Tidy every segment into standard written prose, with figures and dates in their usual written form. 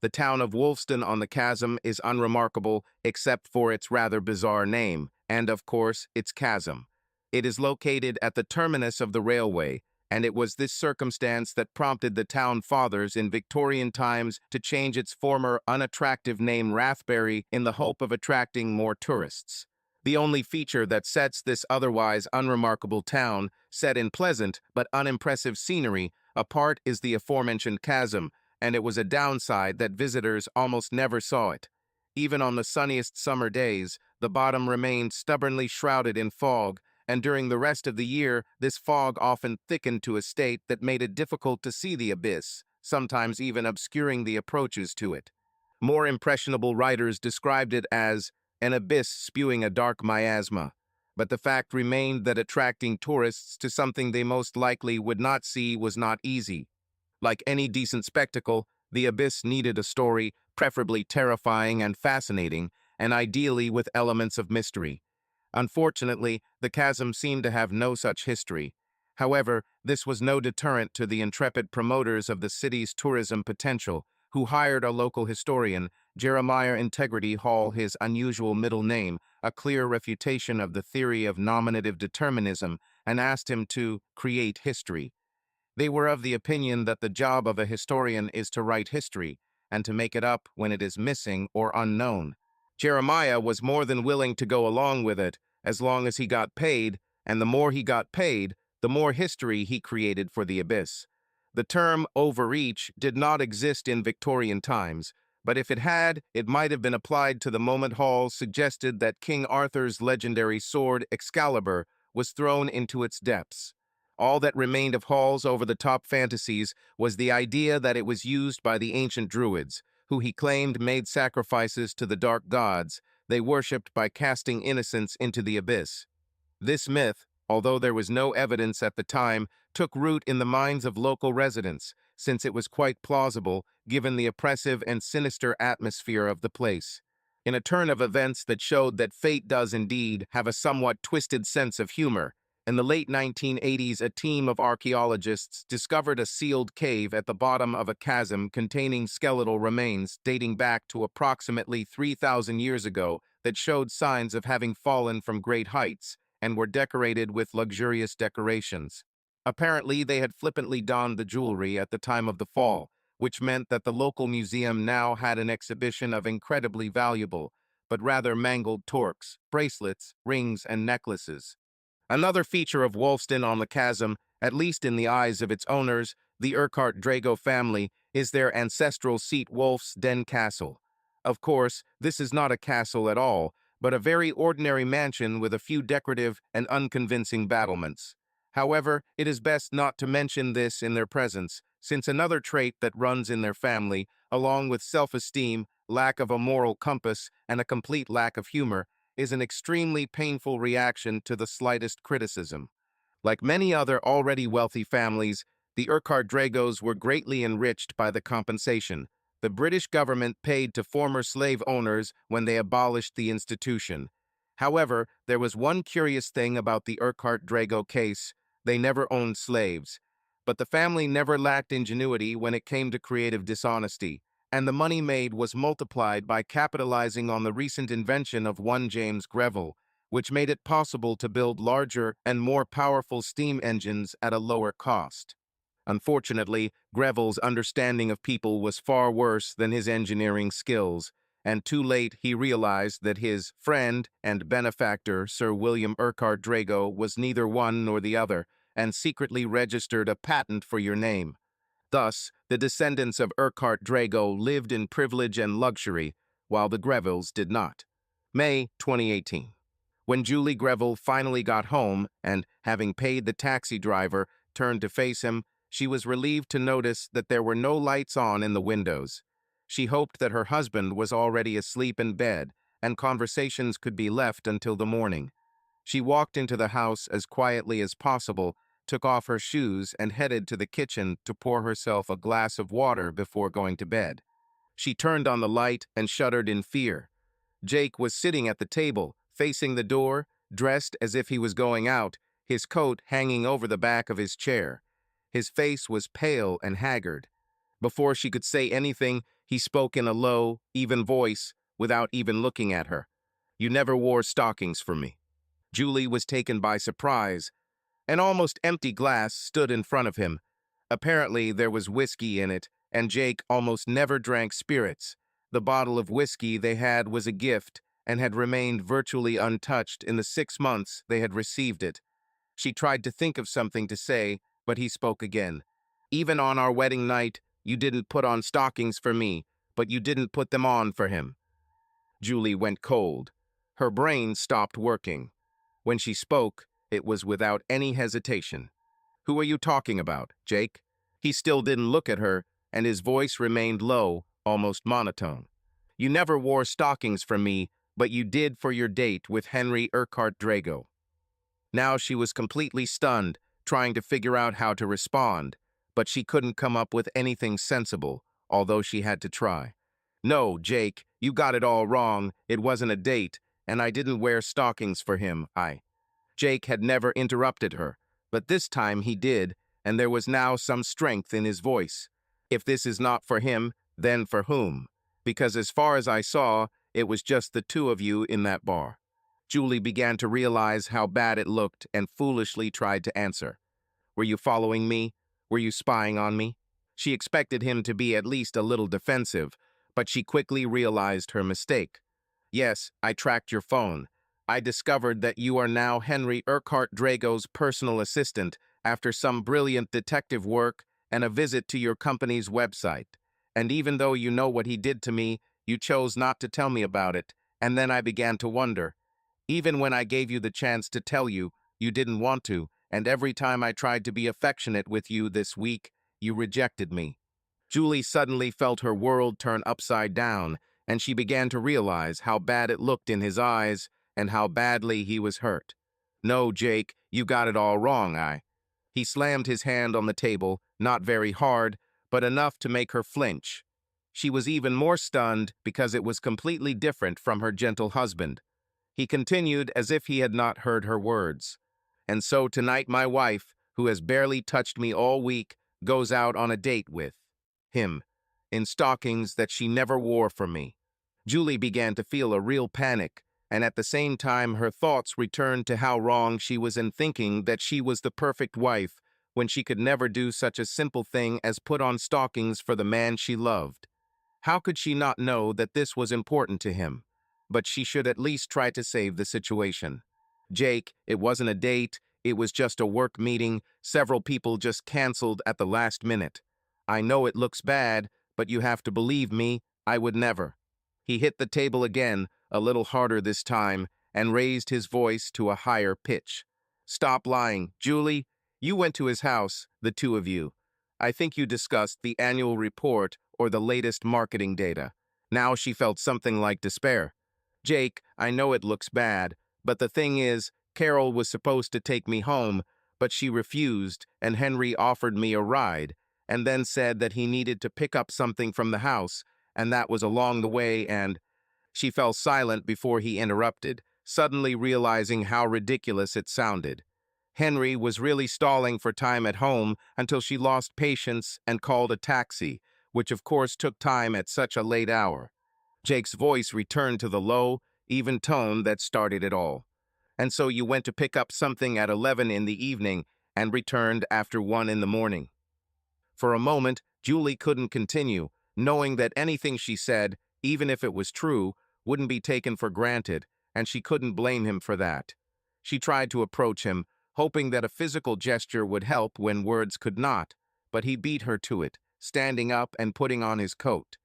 The town of Wolfston-on-the-Chasm is unremarkable except for its rather bizarre name, and of course, its chasm. It is located at the terminus of the railway, and it was this circumstance that prompted the town fathers in Victorian times to change its former unattractive name Rathbury in the hope of attracting more tourists. The only feature that sets this otherwise unremarkable town, set in pleasant but unimpressive scenery, apart is the aforementioned chasm, and it was a downside that visitors almost never saw it. Even on the sunniest summer days, the bottom remained stubbornly shrouded in fog, and during the rest of the year, this fog often thickened to a state that made it difficult to see the abyss, sometimes even obscuring the approaches to it. More impressionable writers described it as an abyss spewing a dark miasma, but the fact remained that attracting tourists to something they most likely would not see was not easy. Like any decent spectacle, the abyss needed a story, preferably terrifying and fascinating, and ideally with elements of mystery. Unfortunately, the chasm seemed to have no such history. However, this was no deterrent to the intrepid promoters of the city's tourism potential, who hired a local historian, Jeremiah Integrity Hall, his unusual middle name, a clear refutation of the theory of nominative determinism, and asked him to create history. They were of the opinion that the job of a historian is to write history, and to make it up when it is missing or unknown. Jeremiah was more than willing to go along with it, as long as he got paid, and the more he got paid, the more history he created for the abyss. The term overreach did not exist in Victorian times, but if it had, it might have been applied to the moment Hall suggested that King Arthur's legendary sword, Excalibur, was thrown into its depths. All that remained of Hall's over-the-top fantasies was the idea that it was used by the ancient Druids, who he claimed made sacrifices to the dark gods they worshipped by casting innocents into the abyss. This myth, although there was no evidence at the time, took root in the minds of local residents, since it was quite plausible given the oppressive and sinister atmosphere of the place. In a turn of events that showed that fate does indeed have a somewhat twisted sense of humor, in the late 1980s, a team of archaeologists discovered a sealed cave at the bottom of a chasm containing skeletal remains dating back to approximately 3,000 years ago that showed signs of having fallen from great heights and were decorated with luxurious decorations. Apparently, they had flippantly donned the jewelry at the time of the fall, which meant that the local museum now had an exhibition of incredibly valuable, but rather mangled torques, bracelets, rings, and necklaces. Another feature of Wolfston-on-the-Chasm, at least in the eyes of its owners, the Urkhart Drago family, is their ancestral seat Wolf's Den Castle. Of course, this is not a castle at all, but a very ordinary mansion with a few decorative and unconvincing battlements. However, it is best not to mention this in their presence, since another trait that runs in their family, along with self-esteem, lack of a moral compass, and a complete lack of humor, is an extremely painful reaction to the slightest criticism. Like many other already wealthy families, the Urkhart Dragos were greatly enriched by the compensation the British government paid to former slave owners when they abolished the institution. However, there was one curious thing about the Urkhart Drago case: they never owned slaves. But the family never lacked ingenuity when it came to creative dishonesty, and the money made was multiplied by capitalizing on the recent invention of one James Greville, which made it possible to build larger and more powerful steam engines at a lower cost. Unfortunately, Greville's understanding of people was far worse than his engineering skills, and too late he realized that his friend and benefactor, Sir William Urquhart Drago, was neither one nor the other, and secretly registered a patent for your name. Thus, the descendants of Urkhart Drago lived in privilege and luxury, while the Grevilles did not. May 2018. When Julie Greville finally got home and, having paid the taxi driver, turned to face him, she was relieved to notice that there were no lights on in the windows. She hoped that her husband was already asleep in bed and conversations could be left until the morning. She walked into the house as quietly as possible, took off her shoes, and headed to the kitchen to pour herself a glass of water before going to bed. She turned on the light and shuddered in fear. Jake was sitting at the table, facing the door, dressed as if he was going out, his coat hanging over the back of his chair. His face was pale and haggard. Before she could say anything, He spoke in a low, even voice, without even looking at her. "You never wore stockings for me." Julie was taken by surprise. An almost empty glass stood in front of him. Apparently, there was whiskey in it, and Jake almost never drank spirits. The bottle of whiskey they had was a gift and had remained virtually untouched in the 6 months they had received it. She tried to think of something to say, but he spoke again. "Even on our wedding night, you didn't put on stockings for me, but you didn't put them on for him." Julie went cold. Her brain stopped working. When she spoke, it was without any hesitation. "Who are you talking about, Jake?" He still didn't look at her, and his voice remained low, almost monotone. "You never wore stockings for me, but you did for your date with Henry Urkhart Drago." Now she was completely stunned, trying to figure out how to respond, but she couldn't come up with anything sensible, although she had to try. "No, Jake, you got it all wrong. It wasn't a date, and I didn't wear stockings for him, Jake had never interrupted her, but this time he did, and there was now some strength in his voice. "If this is not for him, then for whom? Because as far as I saw, it was just the two of you in that bar." Julie began to realize how bad it looked and foolishly tried to answer. "Were you following me? Were you spying on me?" She expected him to be at least a little defensive, but she quickly realized her mistake. "Yes, I tracked your phone. I discovered that you are now Henry Urkhart Drago's personal assistant after some brilliant detective work and a visit to your company's website. And even though you know what he did to me, you chose not to tell me about it, and then I began to wonder. Even when I gave you the chance to tell you, you didn't want to, and every time I tried to be affectionate with you this week, you rejected me." Julie suddenly felt her world turn upside down, and she began to realize how bad it looked in his eyes and how badly he was hurt. "No, Jake, you got it all wrong, He slammed his hand on the table, not very hard, but enough to make her flinch. She was even more stunned because it was completely different from her gentle husband. He continued as if he had not heard her words. "And so tonight my wife, who has barely touched me all week, goes out on a date with him, in stockings that she never wore for me." Julie began to feel a real panic, and at the same time her thoughts returned to how wrong she was in thinking that she was the perfect wife when she could never do such a simple thing as put on stockings for the man she loved. How could she not know that this was important to him? But she should at least try to save the situation. "Jake, it wasn't a date, it was just a work meeting. Several people just canceled at the last minute. I know it looks bad, but you have to believe me, I would never." He hit the table again, a little harder this time, and raised his voice to a higher pitch. "Stop lying, Julie. You went to his house, the two of you. I think you discussed the annual report or the latest marketing data." Now she felt something like despair. "Jake, I know it looks bad, but the thing is, Carol was supposed to take me home, but she refused, and Henry offered me a ride, and then said that he needed to pick up something from the house, and that was along the way, and—" She fell silent before he interrupted, suddenly realizing how ridiculous it sounded. Henry was really stalling for time at home until she lost patience and called a taxi, which of course took time at such a late hour. Jake's voice returned to the low, even tone that started it all. "And so you went to pick up something at 11 in the evening and returned after 1 in the morning." For a moment, Julie couldn't continue, knowing that anything she said, even if it was true, wouldn't be taken for granted, and she couldn't blame him for that. She tried to approach him, hoping that a physical gesture would help when words could not, but he beat her to it, standing up and putting on his coat.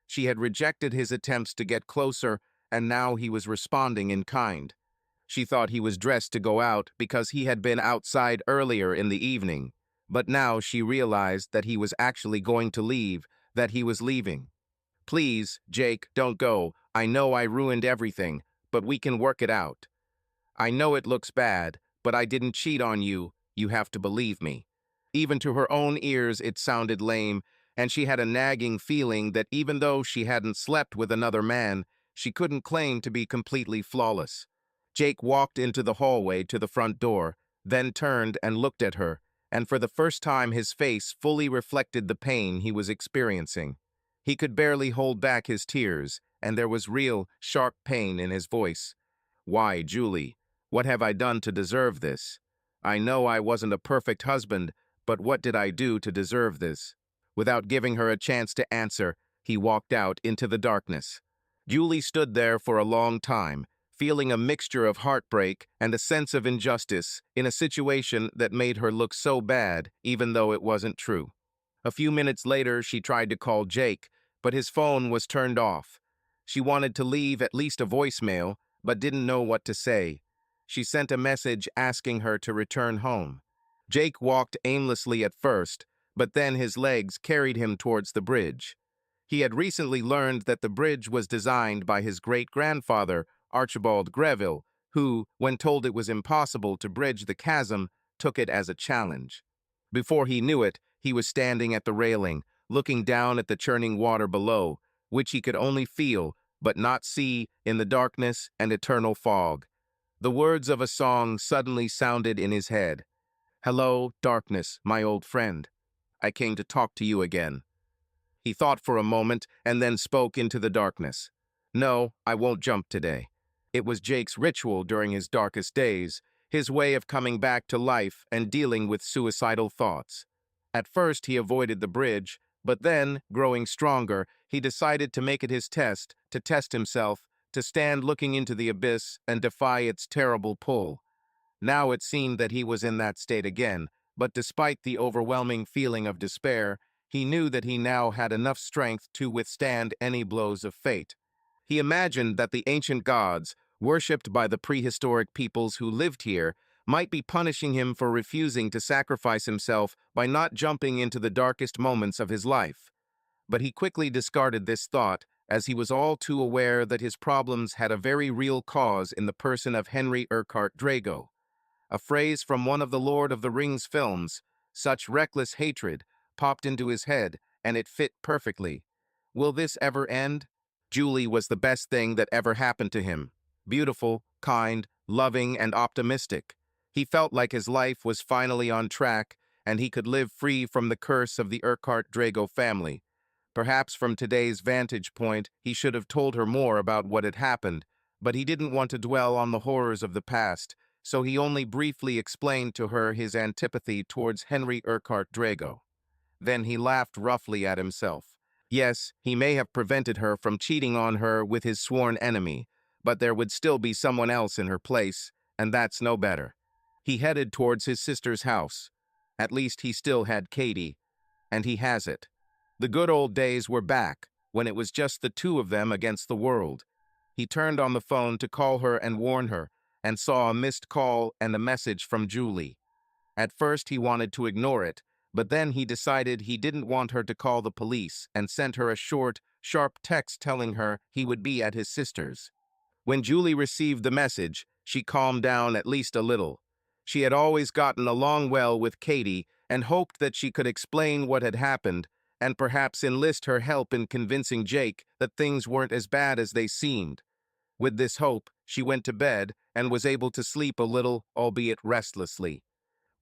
She had rejected his attempts to get closer, and now he was responding in kind. She thought he was dressed to go out because he had been outside earlier in the evening, but now she realized that he was actually going to leave, that he was leaving. "Please, Jake, don't go. I know I ruined everything, but we can work it out. I know it looks bad, but I didn't cheat on you. You have to believe me." Even to her own ears it sounded lame, and she had a nagging feeling that even though she hadn't slept with another man, she couldn't claim to be completely flawless. Jake walked into the hallway to the front door, then turned and looked at her, and for the first time his face fully reflected the pain he was experiencing. He could barely hold back his tears, and there was real, sharp pain in his voice. "Why, Julie? What have I done to deserve this? I know I wasn't a perfect husband, but what did I do to deserve this?" Without giving her a chance to answer, he walked out into the darkness. Julie stood there for a long time, feeling a mixture of heartbreak and a sense of injustice in a situation that made her look so bad, even though it wasn't true. A few minutes later, she tried to call Jake, but his phone was turned off. She wanted to leave at least a voicemail, but didn't know what to say. She sent a message asking her to return home. Jake walked aimlessly at first, but then his legs carried him towards the bridge. He had recently learned that the bridge was designed by his great-grandfather, Archibald Greville, who, when told it was impossible to bridge the chasm, took it as a challenge. Before he knew it, he was standing at the railing, looking down at the churning water below, which he could only feel, but not see, in the darkness and eternal fog. The words of a song suddenly sounded in his head. "Hello, darkness, my old friend. I came to talk to you again." He thought for a moment and then spoke into the darkness. "No, I won't jump today." It was Jake's ritual during his darkest days, his way of coming back to life and dealing with suicidal thoughts. At first, he avoided the bridge, but then, growing stronger, he decided to make it his test, to test himself, to stand looking into the abyss and defy its terrible pull. Now it seemed that he was in that state again, but despite the overwhelming feeling of despair, he knew that he now had enough strength to withstand any blows of fate. He imagined that the ancient gods, worshipped by the prehistoric peoples who lived here, might be punishing him for refusing to sacrifice himself by not jumping into the darkest moments of his life. But he quickly discarded this thought, as he was all too aware that his problems had a very real cause in the person of Henry Urkhart Drago. A phrase from one of the Lord of the Rings films, "Such reckless hatred," popped into his head, and it fit perfectly. Will this ever end? Julie was the best thing that ever happened to him. Beautiful, kind, loving, and optimistic. He felt like his life was finally on track, and he could live free from the curse of the Urkhart Drago family. Perhaps from today's vantage point, he should have told her more about what had happened, but he didn't want to dwell on the horrors of the past, so he only briefly explained to her his antipathy towards Henry Urkhart Drago. Then he laughed roughly at himself. Yes, he may have prevented her from cheating on her with his sworn enemy, but there would still be someone else in her place, and that's no better. He headed towards his sister's house. At least he still had Katie, and he has it. The good old days were back, when it was just the two of them against the world. He turned on the phone to call her and warn her, and saw a missed call and a message from Julie. At first he wanted to ignore it, but then he decided he didn't want her to call the police and sent her a short, sharp text telling her he would be at his sister's. When Julie received the message, she calmed down at least a little. She had always gotten along well with Katie and hoped that she could explain what had happened and perhaps enlist her help in convincing Jake that things weren't as bad as they seemed. With this hope, she went to bed and was able to sleep a little, albeit restlessly.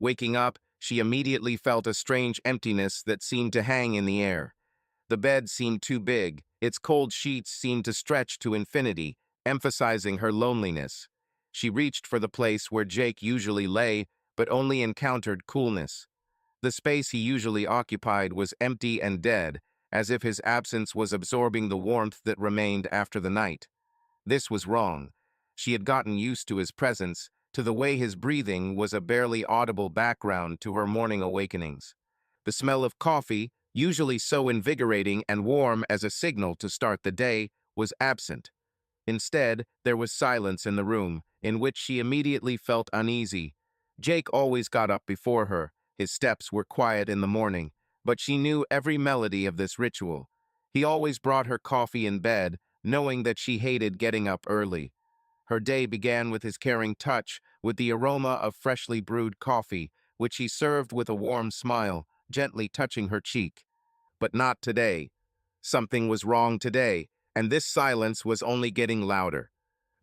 Waking up, she immediately felt a strange emptiness that seemed to hang in the air. The bed seemed too big, its cold sheets seemed to stretch to infinity, emphasizing her loneliness. She reached for the place where Jake usually lay, but only encountered coolness. The space he usually occupied was empty and dead, as if his absence was absorbing the warmth that remained after the night. This was wrong. She had gotten used to his presence, to the way his breathing was a barely audible background to her morning awakenings. The smell of coffee, usually so invigorating and warm as a signal to start the day, was absent. Instead, there was silence in the room, in which she immediately felt uneasy. Jake always got up before her. His steps were quiet in the morning, but she knew every melody of this ritual. He always brought her coffee in bed, knowing that she hated getting up early. Her day began with his caring touch, with the aroma of freshly brewed coffee, which he served with a warm smile, gently touching her cheek. But not today. Something was wrong today, and this silence was only getting louder.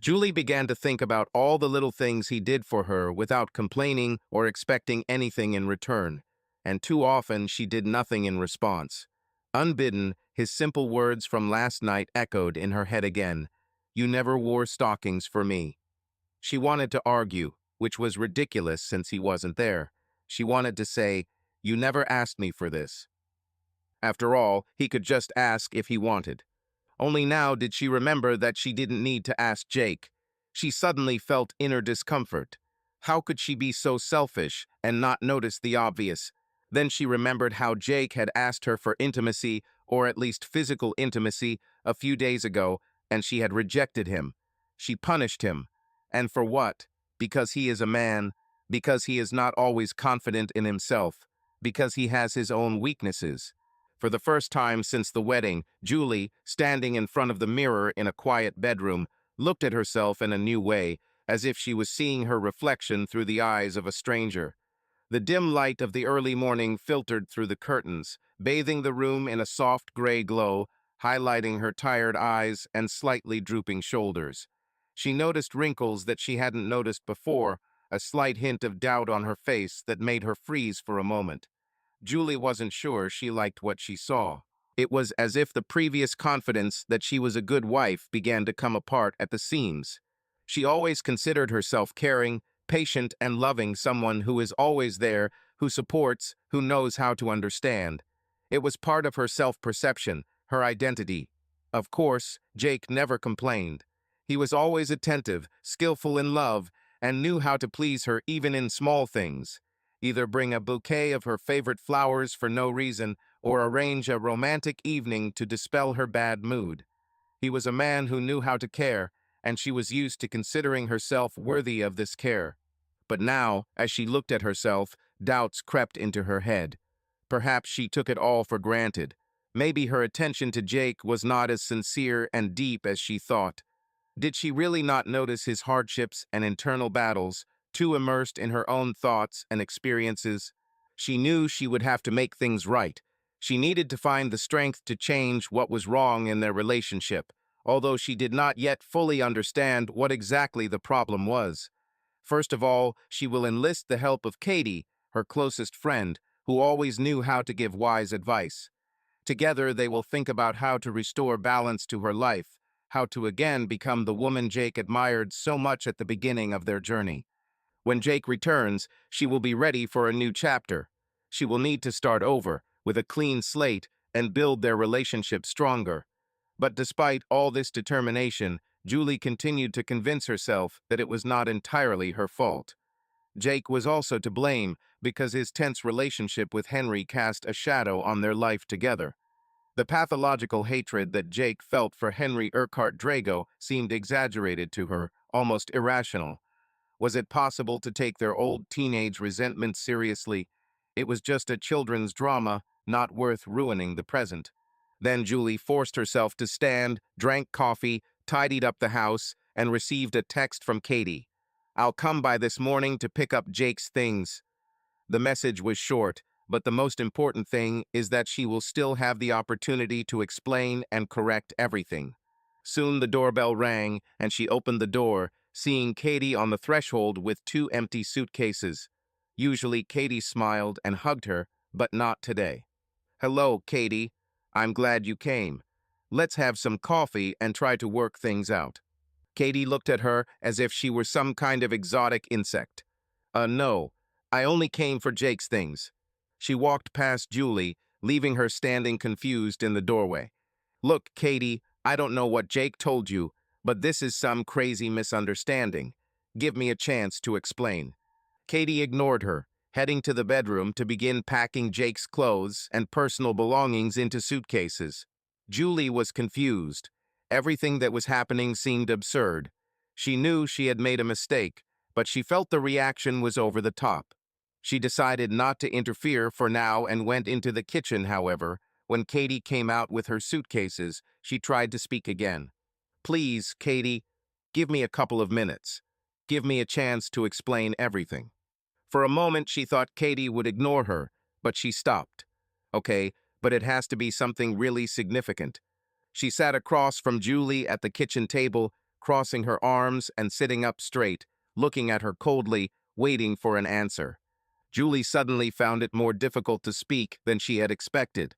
Julie began to think about all the little things he did for her without complaining or expecting anything in return, and too often she did nothing in response. Unbidden, His simple words from last night echoed in her head again. You never wore stockings for me. She wanted to argue, which was ridiculous since he wasn't there. She wanted to say, you never asked me for this. After all, he could just ask if he wanted. Only now did she remember that she didn't need to ask Jake. She suddenly felt inner discomfort. How could she be so selfish and not notice the obvious? Then she remembered how Jake had asked her for intimacy, or at least physical intimacy, a few days ago, and she had rejected him. She punished him. And for what? Because he is a man, because he is not always confident in himself, because he has his own weaknesses. For the first time since the wedding, Julie, standing in front of the mirror in a quiet bedroom, looked at herself in a new way, as if she was seeing her reflection through the eyes of a stranger. The dim light of the early morning filtered through the curtains, bathing the room in a soft gray glow, highlighting her tired eyes and slightly drooping shoulders. She noticed wrinkles that she hadn't noticed before, a slight hint of doubt on her face that made her freeze for a moment. Julie wasn't sure she liked what she saw. It was as if the previous confidence that she was a good wife began to come apart at the seams. She always considered herself caring, patient, and loving, someone who is always there, who supports, who knows how to understand. It was part of her self-perception, her identity. Of course, Jake never complained. He was always attentive, skillful in love, and knew how to please her even in small things. Either bring a bouquet of her favorite flowers for no reason, or arrange a romantic evening to dispel her bad mood. He was a man who knew how to care, and she was used to considering herself worthy of this care. But now, as she looked at herself, doubts crept into her head. Perhaps she took it all for granted. Maybe her attention to Jake was not as sincere and deep as she thought. Did she really not notice his hardships and internal battles, too immersed in her own thoughts and experiences? She knew she would have to make things right. She needed to find the strength to change what was wrong in their relationship, although she did not yet fully understand what exactly the problem was. First of all, she will enlist the help of Katie, her closest friend, who always knew how to give wise advice. Together, they will think about how to restore balance to her life, how to again become the woman Jake admired so much at the beginning of their journey. When Jake returns, she will be ready for a new chapter. She will need to start over, with a clean slate, and build their relationship stronger. But despite all this determination, Julie continued to convince herself that it was not entirely her fault. Jake was also to blame because his tense relationship with Henry cast a shadow on their life together. The pathological hatred that Jake felt for Henry Urkhart Drago seemed exaggerated to her, almost irrational. Was it possible to take their old teenage resentment seriously? It was just a children's drama, not worth ruining the present. Then Julie forced herself to stand, drank coffee, tidied up the house, and received a text from Katie. I'll come by this morning to pick up Jake's things. The message was short, but the most important thing is that she will still have the opportunity to explain and correct everything. Soon the doorbell rang, and she opened the door, seeing Katie on the threshold with 2 empty suitcases. Usually Katie smiled and hugged her, but not today. Hello, Katie. I'm glad you came. Let's have some coffee and try to work things out. Katie looked at her as if she were some kind of exotic insect. No, I only came for Jake's things. She walked past Julie, leaving her standing confused in the doorway. Look, Katie, I don't know what Jake told you, but this is some crazy misunderstanding. Give me a chance to explain. Katie ignored her, heading to the bedroom to begin packing Jake's clothes and personal belongings into suitcases. Julie was confused. Everything that was happening seemed absurd. She knew she had made a mistake, but she felt the reaction was over the top. She decided not to interfere for now and went into the kitchen, however. When Katie came out with her suitcases, she tried to speak again. Please, Katie, give me a couple of minutes. Give me a chance to explain everything. For a moment, she thought Katie would ignore her, but she stopped. Okay, but it has to be something really significant. She sat across from Julie at the kitchen table, crossing her arms and sitting up straight, looking at her coldly, waiting for an answer. Julie suddenly found it more difficult to speak than she had expected.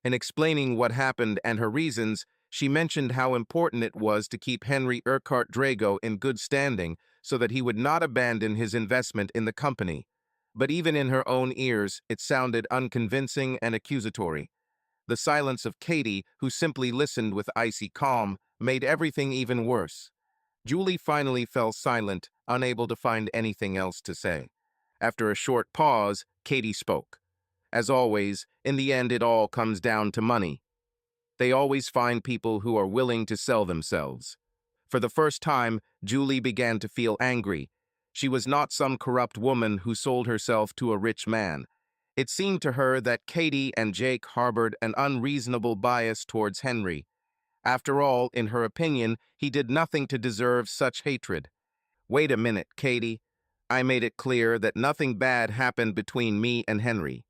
In explaining what happened and her reasons, she mentioned how important it was to keep Henry Urkhart Drago in good standing so that he would not abandon his investment in the company. But even in her own ears, it sounded unconvincing and accusatory. The silence of Katie, who simply listened with icy calm, made everything even worse. Julie finally fell silent, unable to find anything else to say. After a short pause, Katie spoke. As always, in the end it all comes down to money. They always find people who are willing to sell themselves. For the first time, Julie began to feel angry. She was not some corrupt woman who sold herself to a rich man. It seemed to her that Katie and Jake harbored an unreasonable bias towards Henry. After all, in her opinion, he did nothing to deserve such hatred. Wait a minute, Katie. I made it clear that nothing bad happened between me and Henry.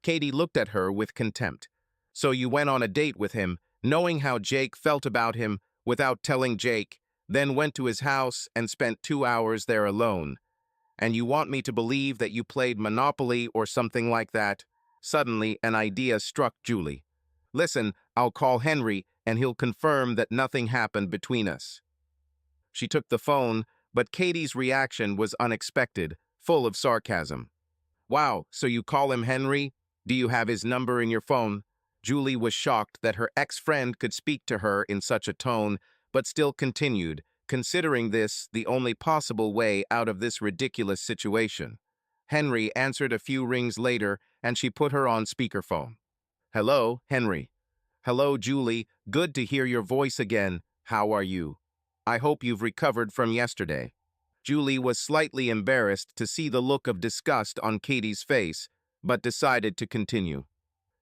Katie looked at her with contempt. So you went on a date with him, knowing how Jake felt about him, without telling Jake, then went to his house and spent 2 hours there alone. And you want me to believe that you played Monopoly or something like that? Suddenly, an idea struck Julie. Listen, I'll call Henry, and he'll confirm that nothing happened between us. She took the phone, but Katie's reaction was unexpected, full of sarcasm. Wow, so you call him Henry? Do you have his number in your phone? Julie was shocked that her ex-friend could speak to her in such a tone, but still continued, considering this the only possible way out of this ridiculous situation. Henry answered a few rings later, and she put her on speakerphone. Hello, Henry. Hello, Julie. Good to hear your voice again. How are you? I hope you've recovered from yesterday. Julie was slightly embarrassed to see the look of disgust on Katie's face, but decided to continue.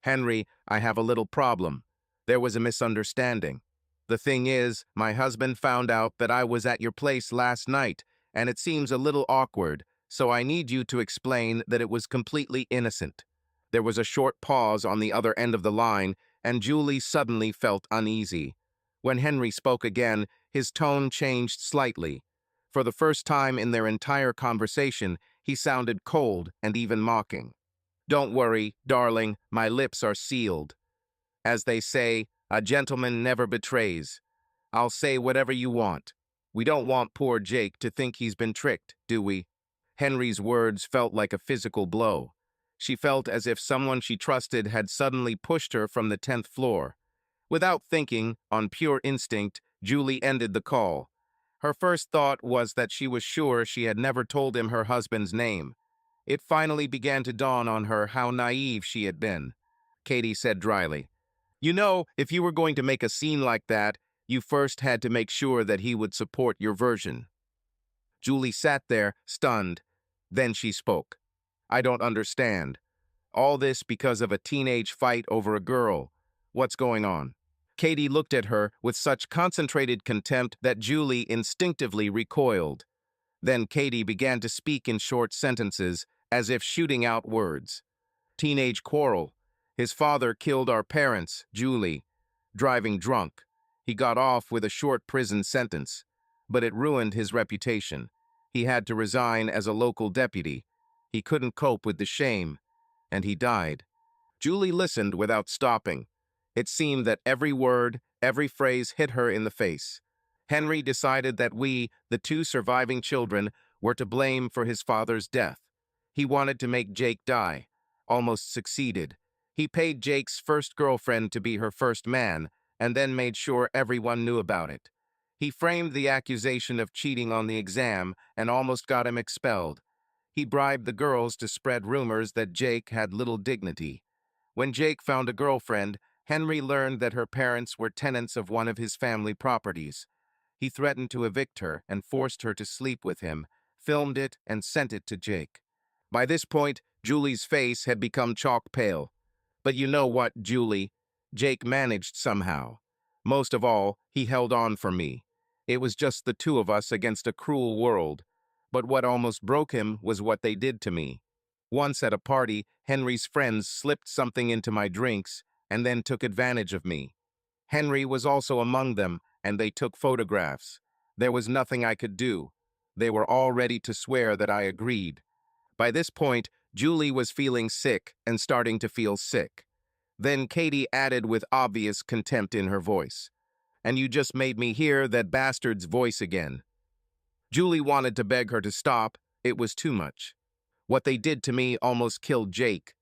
Henry, I have a little problem. There was a misunderstanding. The thing is, my husband found out that I was at your place last night, and it seems a little awkward, so I need you to explain that it was completely innocent. There was a short pause on the other end of the line, and Julie suddenly felt uneasy. When Henry spoke again, his tone changed slightly. For the first time in their entire conversation, he sounded cold and even mocking. Don't worry, darling, my lips are sealed. As they say, a gentleman never betrays. I'll say whatever you want. We don't want poor Jake to think he's been tricked, do we? Henry's words felt like a physical blow. She felt as if someone she trusted had suddenly pushed her from the 10th floor. Without thinking, on pure instinct, Julie ended the call. Her first thought was that she was sure she had never told him her husband's name. It finally began to dawn on her how naive she had been. Katie said dryly, You know, if you were going to make a scene like that, you first had to make sure that he would support your version. Julie sat there, stunned. Then she spoke. I don't understand. All this because of a teenage fight over a girl. What's going on? Katie looked at her with such concentrated contempt that Julie instinctively recoiled. Then Katie began to speak in short sentences, as if shooting out words. Teenage quarrel. His father killed our parents, Julie. Driving drunk. He got off with a short prison sentence, but it ruined his reputation. He had to resign as a local deputy. He couldn't cope with the shame, and he died. Julie listened without stopping. It seemed that every word, every phrase hit her in the face. Henry decided that we, the two surviving children, were to blame for his father's death. He wanted to make Jake die. Almost succeeded. He paid Jake's first girlfriend to be her first man, and then made sure everyone knew about it. He framed the accusation of cheating on the exam and almost got him expelled. He bribed the girls to spread rumors that Jake had little dignity. When Jake found a girlfriend, Henry learned that her parents were tenants of one of his family properties. He threatened to evict her and forced her to sleep with him, filmed it, and sent it to Jake. By this point, Julie's face had become chalk pale. But you know what, Julie? Jake managed somehow. Most of all, he held on for me. It was just the two of us against a cruel world. But what almost broke him was what they did to me. Once at a party, Henry's friends slipped something into my drinks and then took advantage of me. Henry was also among them, and they took photographs. There was nothing I could do. They were all ready to swear that I agreed. By this point, Julie was feeling sick and starting to feel sick. Then Katie added with obvious contempt in her voice. And you just made me hear that bastard's voice again. Julie wanted to beg her to stop. It was too much. What they did to me almost killed Jake.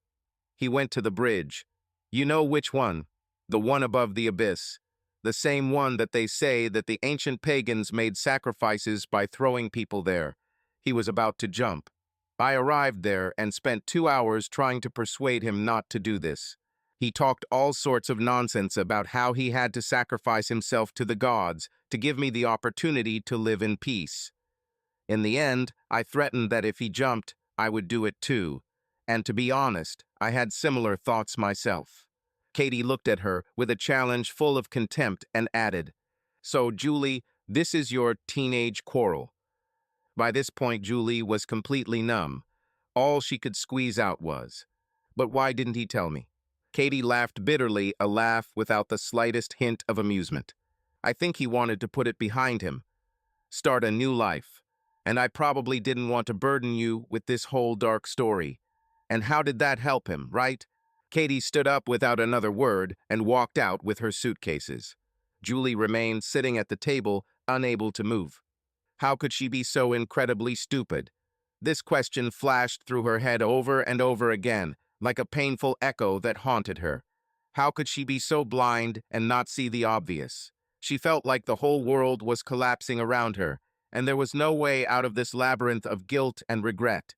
He went to the bridge. You know which one? The one above the abyss. The same one that they say that the ancient pagans made sacrifices by throwing people there. He was about to jump. I arrived there and spent 2 hours trying to persuade him not to do this. He talked all sorts of nonsense about how he had to sacrifice himself to the gods to give me the opportunity to live in peace. In the end, I threatened that if he jumped, I would do it too. And to be honest, I had similar thoughts myself. Katie looked at her with a challenge full of contempt and added, "So, Julie, this is your teenage quarrel." By this point, Julie was completely numb. All she could squeeze out was, "But why didn't he tell me?" Katie laughed bitterly, a laugh without the slightest hint of amusement. "I think he wanted to put it behind him, start a new life. And I probably didn't want to burden you with this whole dark story. And how did that help him, right?" Katie stood up without another word and walked out with her suitcases. Julie remained sitting at the table, unable to move. How could she be so incredibly stupid? This question flashed through her head over and over again, like a painful echo that haunted her. How could she be so blind and not see the obvious? She felt like the whole world was collapsing around her, and there was no way out of this labyrinth of guilt and regret.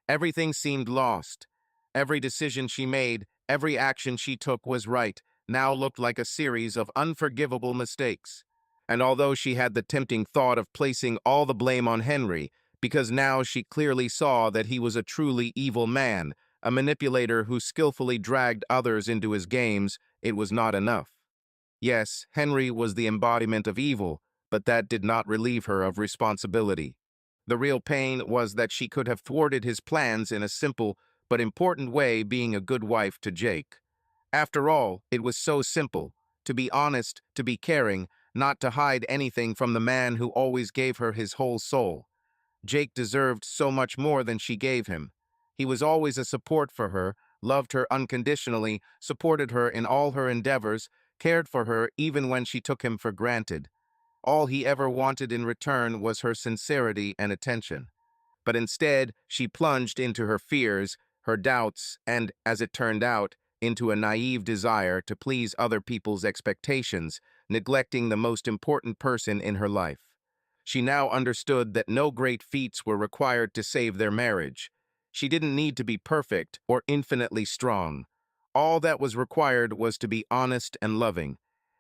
Everything seemed lost. Every decision she made, every action she took was right, now looked like a series of unforgivable mistakes. And although she had the tempting thought of placing all the blame on Henry, because now she clearly saw that he was a truly evil man, a manipulator who skillfully dragged others into his games, it was not enough. Yes, Henry was the embodiment of evil, but that did not relieve her of responsibility. The real pain was that she could have thwarted his plans in a simple but important way, being a good wife to Jake. After all, it was so simple, to be honest, to be caring, not to hide anything from the man who always gave her his whole soul. Jake deserved so much more than she gave him. He was always a support for her, loved her unconditionally, supported her in all her endeavors, cared for her even when she took him for granted. All he ever wanted in return was her sincerity and attention. But instead, she plunged into her fears, her doubts, and, as it turned out, into a naive desire to please other people's expectations, neglecting the most important person in her life. She now understood that no great feats were required to save their marriage. She didn't need to be perfect or infinitely strong. All that was required was to be honest and loving,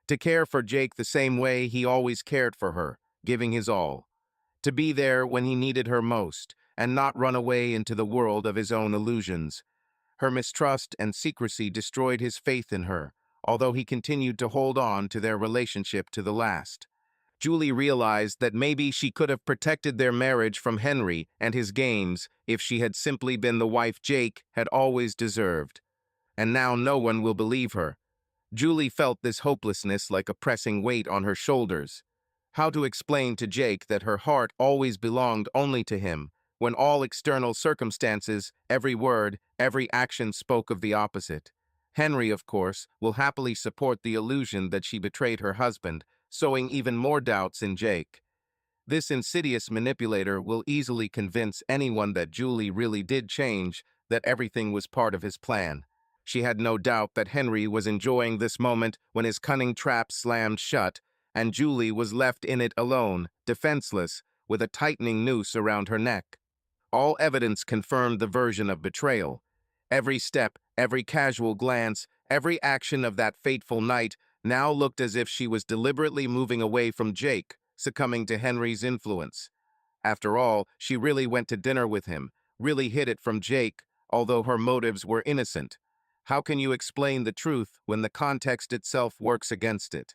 to care for Jake the same way he always cared for her, giving his all, to be there when he needed her most, and not run away into the world of his own illusions. Her mistrust and secrecy destroyed his faith in her, although he continued to hold on to their relationship to the last. Julie realized that maybe she could have protected their marriage from Henry and his games if she had simply been the wife Jake had always deserved. And now no one will believe her. Julie felt this hopelessness like a pressing weight on her shoulders. How to explain to Jake that her heart always belonged only to him, when all external circumstances, every word, every action spoke of the opposite? Henry, of course, will happily support the illusion that she betrayed her husband, sowing even more doubts in Jake. This insidious manipulator will easily convince anyone that Julie really did change, that everything was part of his plan. She had no doubt that Henry was enjoying this moment when his cunning trap slammed shut, and Julie was left in it alone, defenseless, with a tightening noose around her neck. All evidence confirmed the version of betrayal. Every step, every casual glance, every action of that fateful night now looked as if she was deliberately moving away from Jake, succumbing to Henry's influence. After all, she really went to dinner with him, really hid it from Jake, although her motives were innocent. How can you explain the truth when the context itself works against it?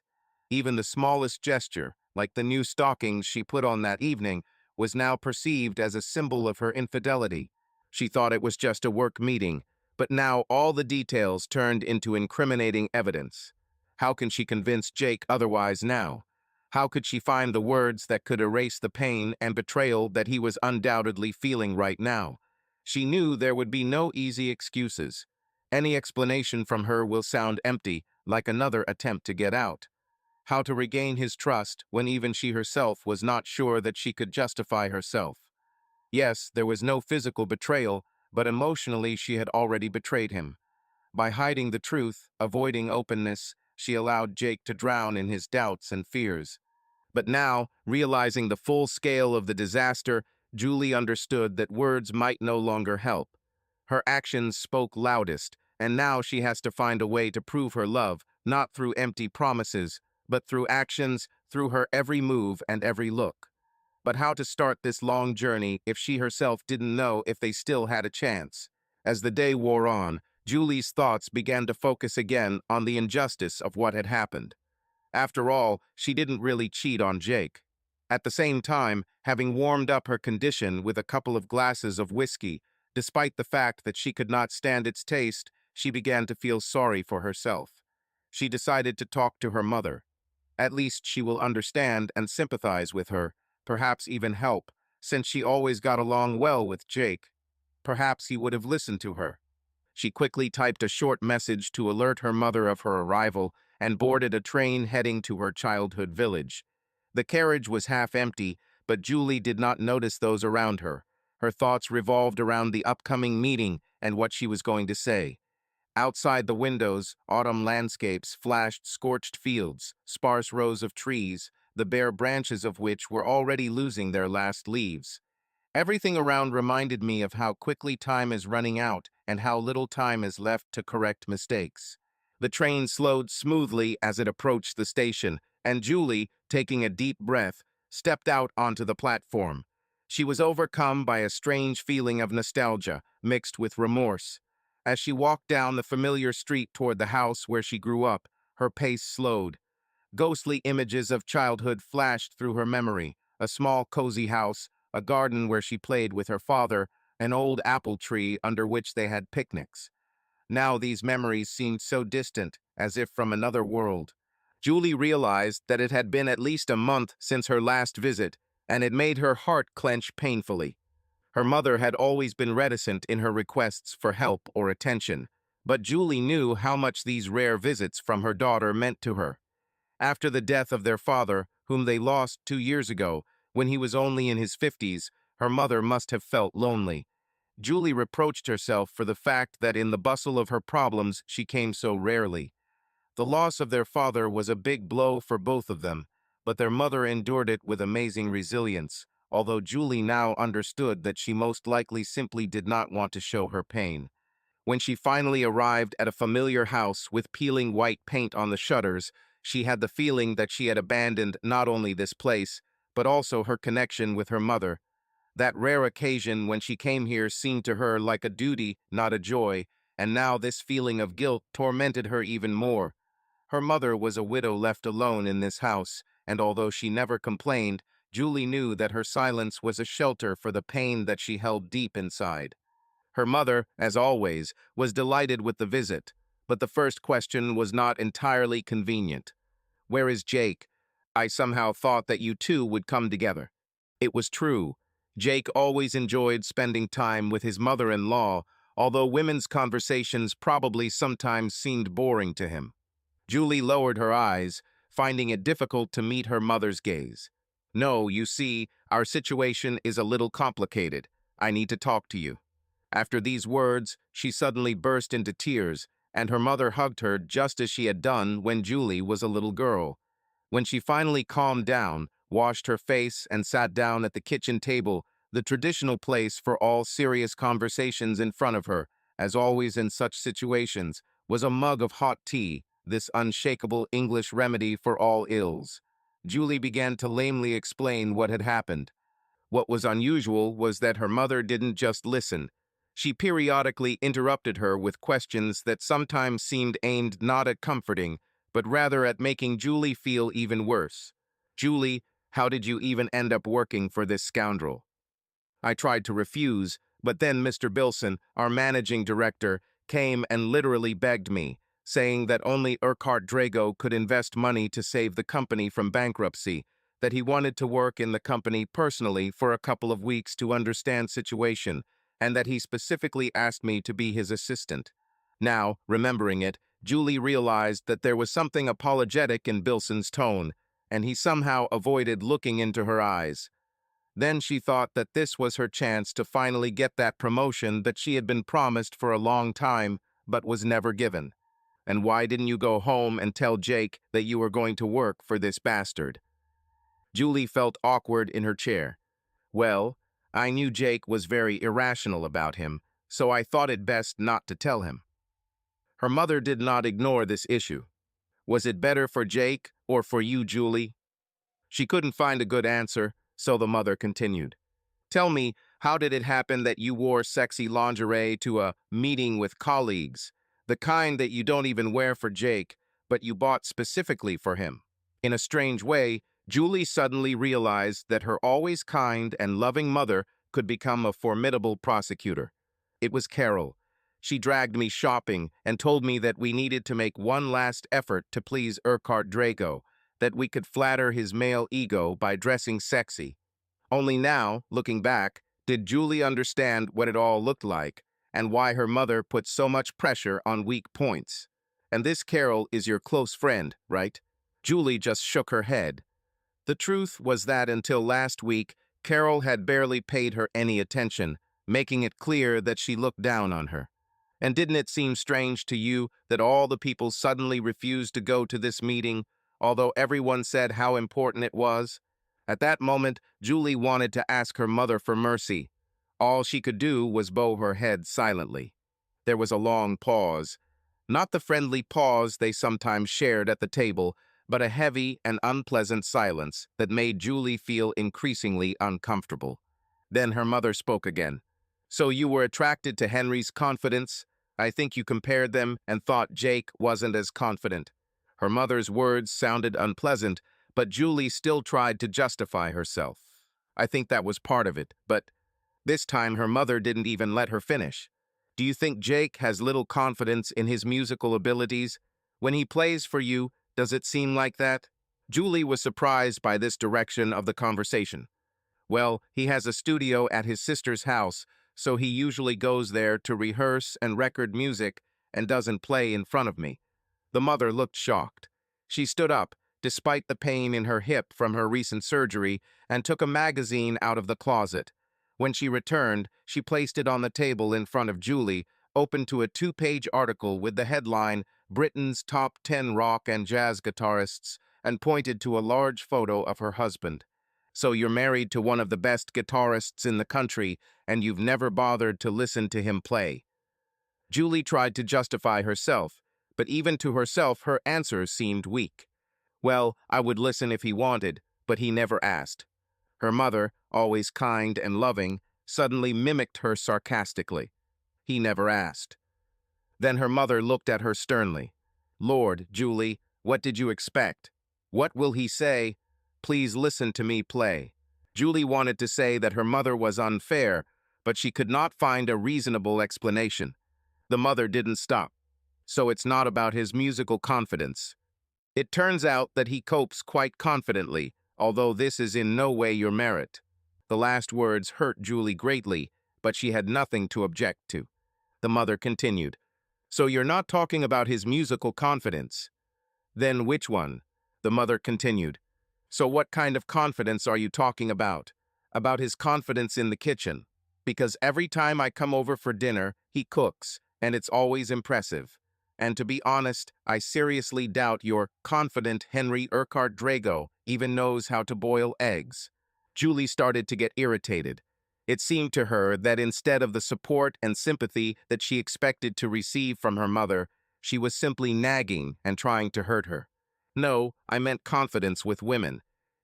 Even the smallest gesture, like the new stockings she put on that evening, was now perceived as a symbol of her infidelity. She thought it was just a work meeting, but now all the details turned into incriminating evidence. How can she convince Jake otherwise now? How could she find the words that could erase the pain and betrayal that he was undoubtedly feeling right now? She knew there would be no easy excuses. Any explanation from her will sound empty, like another attempt to get out. How to regain his trust when even she herself was not sure that she could justify herself. Yes, there was no physical betrayal, but emotionally she had already betrayed him. By hiding the truth, avoiding openness, she allowed Jake to drown in his doubts and fears. But now, realizing the full scale of the disaster, Julie understood that words might no longer help. Her actions spoke loudest, and now she has to find a way to prove her love, not through empty promises, but through actions, through her every move and every look. But how to start this long journey if she herself didn't know if they still had a chance? As the day wore on, Julie's thoughts began to focus again on the injustice of what had happened. After all, she didn't really cheat on Jake. At the same time, having warmed up her condition with a couple of glasses of whiskey, despite the fact that she could not stand its taste, she began to feel sorry for herself. She decided to talk to her mother. At least she will understand and sympathize with her, perhaps even help, since she always got along well with Jake. Perhaps he would have listened to her. She quickly typed a short message to alert her mother of her arrival and boarded a train heading to her childhood village. The carriage was half empty, but Julie did not notice those around her. Her thoughts revolved around the upcoming meeting and what she was going to say. Outside the windows, autumn landscapes flashed scorched fields, sparse rows of trees, the bare branches of which were already losing their last leaves. Everything around reminded me of how quickly time is running out and how little time is left to correct mistakes. The train slowed smoothly as it approached the station, and Julie, taking a deep breath, stepped out onto the platform. She was overcome by a strange feeling of nostalgia, mixed with remorse. As she walked down the familiar street toward the house where she grew up, her pace slowed. Ghostly images of childhood flashed through her memory: a small, cozy house, a garden where she played with her father, an old apple tree under which they had picnics. Now these memories seemed so distant, as if from another world. Julie realized that it had been at least a month since her last visit, and it made her heart clench painfully. Her mother had always been reticent in her requests for help or attention, but Julie knew how much these rare visits from her daughter meant to her. After the death of their father, whom they lost 2 years ago, when he was only in his 50s, her mother must have felt lonely. Julie reproached herself for the fact that in the bustle of her problems she came so rarely. The loss of their father was a big blow for both of them, but their mother endured it with amazing resilience, although Julie now understood that she most likely simply did not want to show her pain. When she finally arrived at a familiar house with peeling white paint on the shutters, she had the feeling that she had abandoned not only this place, but also her connection with her mother. That rare occasion when she came here seemed to her like a duty, not a joy, and now this feeling of guilt tormented her even more. Her mother was a widow left alone in this house, and although she never complained, Julie knew that her silence was a shelter for the pain that she held deep inside. Her mother, as always, was delighted with the visit, but the first question was not entirely convenient. "Where is Jake? I somehow thought that you two would come together." It was true. Jake always enjoyed spending time with his mother-in-law, although women's conversations probably sometimes seemed boring to him. Julie lowered her eyes, finding it difficult to meet her mother's gaze. "No, you see, our situation is a little complicated. I need to talk to you." After these words, she suddenly burst into tears, and her mother hugged her just as she had done when Julie was a little girl. When she finally calmed down, washed her face, and sat down at the kitchen table, the traditional place for all serious conversations in front of her, as always in such situations, was a mug of hot tea, this unshakable English remedy for all ills. Julie began to lamely explain what had happened. What was unusual was that her mother didn't just listen. She periodically interrupted her with questions that sometimes seemed aimed not at comforting, but rather at making Julie feel even worse. "Julie, how did you even end up working for this scoundrel?" I tried to refuse, but then Mr. Bilson, our managing director, came and literally begged me, saying that only Urkhart Drago could invest money to save the company from bankruptcy, that he wanted to work in the company personally for a couple of weeks to understand situation, and that he specifically asked me to be his assistant. Now, remembering it, Julie realized that there was something apologetic in Bilson's tone, and he somehow avoided looking into her eyes. Then she thought that this was her chance to finally get that promotion that she had been promised for a long time, but was never given. And why didn't you go home and tell Jake that you were going to work for this bastard? Julie felt awkward in her chair. Well, I knew Jake was very irrational about him, so I thought it best not to tell him. Her mother did not ignore this issue. Was it better for Jake or for you, Julie? She couldn't find a good answer, so the mother continued. Tell me, how did it happen that you wore sexy lingerie to a meeting with colleagues, the kind that you don't even wear for Jake, but you bought specifically for him? In a strange way, Julie suddenly realized that her always kind and loving mother could become a formidable prosecutor. It was Carol. She dragged me shopping and told me that we needed to make one last effort to please Urkhart Drago, that we could flatter his male ego by dressing sexy. Only now, looking back, did Julie understand what it all looked like and why her mother put so much pressure on weak points. And this Carol is your close friend, right? Julie just shook her head. The truth was that until last week, Carol had barely paid her any attention, making it clear that she looked down on her. And didn't it seem strange to you that all the people suddenly refused to go to this meeting, although everyone said how important it was? At that moment, Julie wanted to ask her mother for mercy. All she could do was bow her head silently. There was a long pause. Not the friendly pause they sometimes shared at the table, but a heavy and unpleasant silence that made Julie feel increasingly uncomfortable. Then her mother spoke again. So you were attracted to Henry's confidence? I think you compared them and thought Jake wasn't as confident. Her mother's words sounded unpleasant, but Julie still tried to justify herself. I think that was part of it, but this time her mother didn't even let her finish. Do you think Jake has little confidence in his musical abilities? When he plays for you, does it seem like that? Julie was surprised by this direction of the conversation. Well, he has a studio at his sister's house, so he usually goes there to rehearse and record music and doesn't play in front of me. The mother looked shocked. She stood up, despite the pain in her hip from her recent surgery, and took a magazine out of the closet. When she returned, she placed it on the table in front of Julie, open to a 2-page article with the headline, Britain's Top 10 Rock and Jazz Guitarists, and pointed to a large photo of her husband. So you're married to one of the best guitarists in the country, and you've never bothered to listen to him play. Julie tried to justify herself, but even to herself her answers seemed weak. Well, I would listen if he wanted, but he never asked. Her mother, always kind and loving, suddenly mimicked her sarcastically. He never asked. Then her mother looked at her sternly. Lord, Julie, what did you expect? What will he say? Please listen to me play. Julie wanted to say that her mother was unfair, but she could not find a reasonable explanation. The mother didn't stop. So it's not about his musical confidence. It turns out that he copes quite confidently, although this is in no way your merit. The last words hurt Julie greatly, but she had nothing to object to. The mother continued. So you're not talking about his musical confidence. Then which one? The mother continued. So what kind of confidence are you talking about? About his confidence in the kitchen. Because every time I come over for dinner, he cooks, and it's always impressive. And to be honest, I seriously doubt your confident Henry Urkhart Drago even knows how to boil eggs. Julie started to get irritated. It seemed to her that instead of the support and sympathy that she expected to receive from her mother, she was simply nagging and trying to hurt her. No, I meant confidence with women.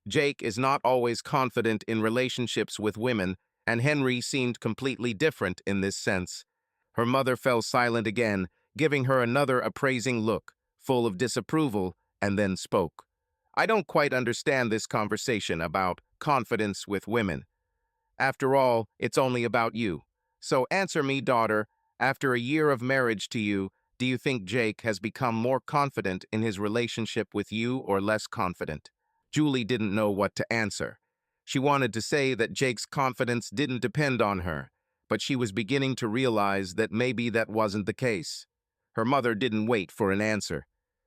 Jake is not always confident in relationships with women, and Henry seemed completely different in this sense. Her mother fell silent again, giving her another appraising look, full of disapproval, and then spoke. I don't quite understand this conversation about confidence with women. After all, it's only about you. So answer me, daughter, after a year of marriage to you, do you think Jake has become more confident in his relationship with you or less confident? Julie didn't know what to answer. She wanted to say that Jake's confidence didn't depend on her, but she was beginning to realize that maybe that wasn't the case. Her mother didn't wait for an answer.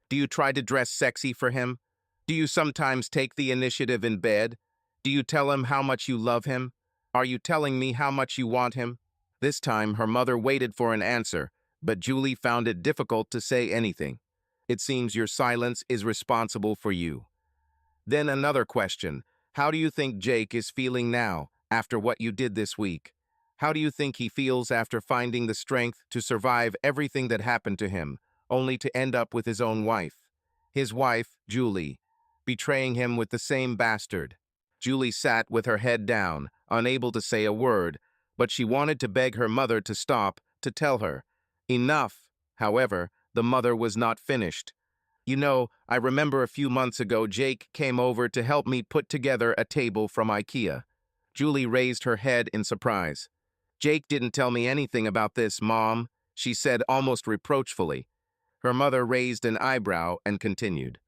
Do you try to dress sexy for him? Do you sometimes take the initiative in bed? Do you tell him how much you love him? Are you telling me how much you want him? This time, her mother waited for an answer, but Julie found it difficult to say anything. It seems your silence is responsible for you. Then another question. How do you think Jake is feeling now, after what you did this week? How do you think he feels after finding the strength to survive everything that happened to him, only to end up with his own wife? His wife, Julie, betraying him with the same bastard. Julie sat with her head down, unable to say a word, but she wanted to beg her mother to stop, to tell her. Enough. However, the mother was not finished. You know, I remember a few months ago Jake came over to help me put together a table from IKEA. Julie raised her head in surprise. Jake didn't tell me anything about this, Mom, she said almost reproachfully. Her mother raised an eyebrow and continued.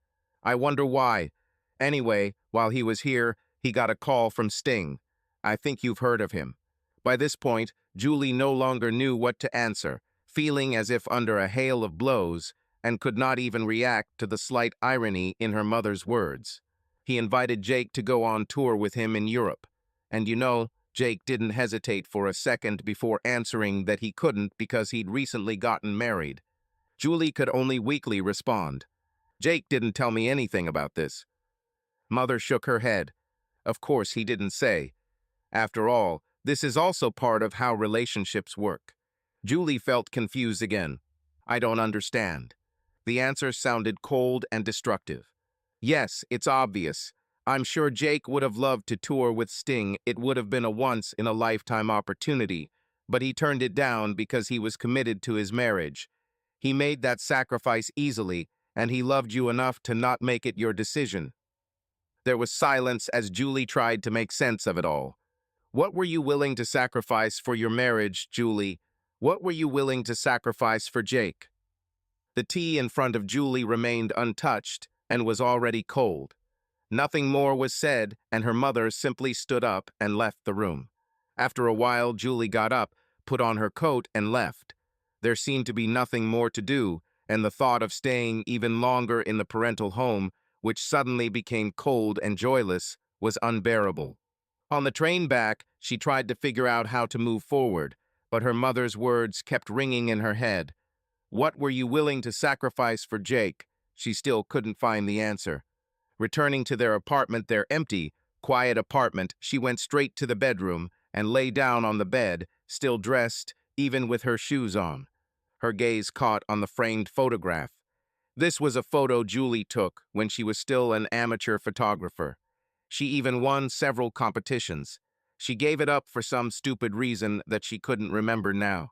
I wonder why. Anyway, while he was here, he got a call from Sting. I think you've heard of him. By this point, Julie no longer knew what to answer, feeling as if under a hail of blows, and could not even react to the slight irony in her mother's words. He invited Jake to go on tour with him in Europe. And you know, Jake didn't hesitate for a second before answering that he couldn't because he'd recently gotten married. Julie could only weakly respond. Jake didn't tell me anything about this. Mother shook her head. Of course he didn't say. After all, this is also part of how relationships work. Julie felt confused again. I don't understand. The answer sounded cold and destructive. Yes, it's obvious. I'm sure Jake would have loved to tour with Sting. It would have been a once-in-a-lifetime opportunity, but he turned it down because he was committed to his marriage. He made that sacrifice easily, and he loved you enough to not make it your decision. There was silence as Julie tried to make sense of it all. What were you willing to sacrifice for your marriage, Julie? What were you willing to sacrifice for Jake? The tea in front of Julie remained untouched and was already cold. Nothing more was said, and her mother simply stood up and left the room. After a while, Julie got up, put on her coat, and left. There seemed to be nothing more to do, and the thought of staying even longer in the parental home, which suddenly became cold and joyless, was unbearable. On the train back, she tried to figure out how to move forward, but her mother's words kept ringing in her head. What were you willing to sacrifice for Jake? She still couldn't find the answer. Returning to their apartment, their empty, quiet apartment, she went straight to the bedroom and lay down on the bed, still dressed, even with her shoes on. Her gaze caught on the framed photograph. This was a photo Julie took when she was still an amateur photographer. She even won several competitions. She gave it up for some stupid reason that she couldn't remember now.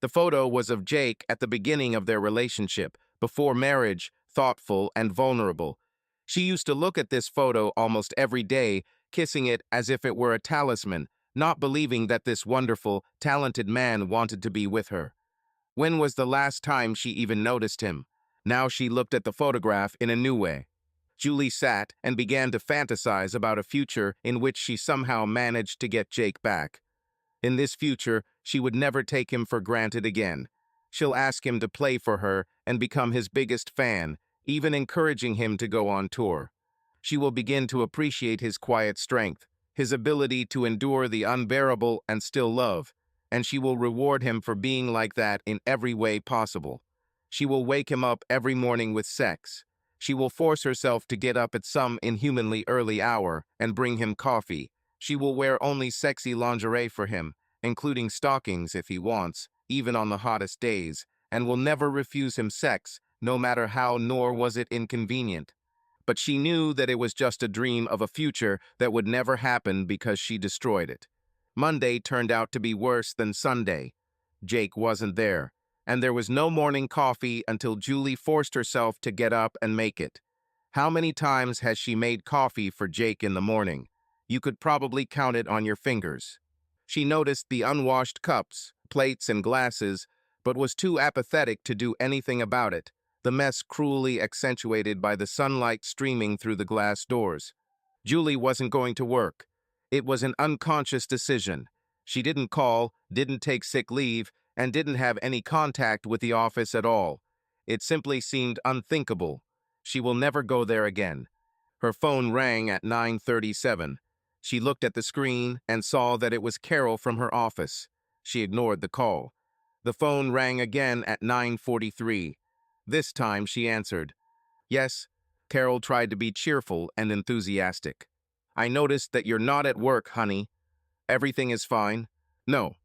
The photo was of Jake at the beginning of their relationship, before marriage, thoughtful and vulnerable. She used to look at this photo almost every day, kissing it as if it were a talisman, not believing that this wonderful, talented man wanted to be with her. When was the last time she even noticed him? Now she looked at the photograph in a new way. Julie sat and began to fantasize about a future in which she somehow managed to get Jake back. In this future, she would never take him for granted again. She'll ask him to play for her and become his biggest fan, even encouraging him to go on tour. She will begin to appreciate his quiet strength, his ability to endure the unbearable and still love, and she will reward him for being like that in every way possible. She will wake him up every morning with sex. She will force herself to get up at some inhumanly early hour and bring him coffee. She will wear only sexy lingerie for him, including stockings if he wants, even on the hottest days, and will never refuse him sex, no matter how, nor was it inconvenient. But she knew that it was just a dream of a future that would never happen because she destroyed it. Monday turned out to be worse than Sunday. Jake wasn't there, and there was no morning coffee until Julie forced herself to get up and make it. How many times has she made coffee for Jake in the morning? You could probably count it on your fingers. She noticed the unwashed cups, plates, and glasses, but was too apathetic to do anything about it, the mess cruelly accentuated by the sunlight streaming through the glass doors. Julie wasn't going to work. It was an unconscious decision. She didn't call, didn't take sick leave, and didn't have any contact with the office at all. It simply seemed unthinkable. She will never go there again. Her phone rang at 9:37. She looked at the screen and saw that it was Carol from her office. She ignored the call. The phone rang again at 9:43. This time she answered. Yes, Carol tried to be cheerful and enthusiastic. I noticed that you're not at work, honey. Everything is fine? No.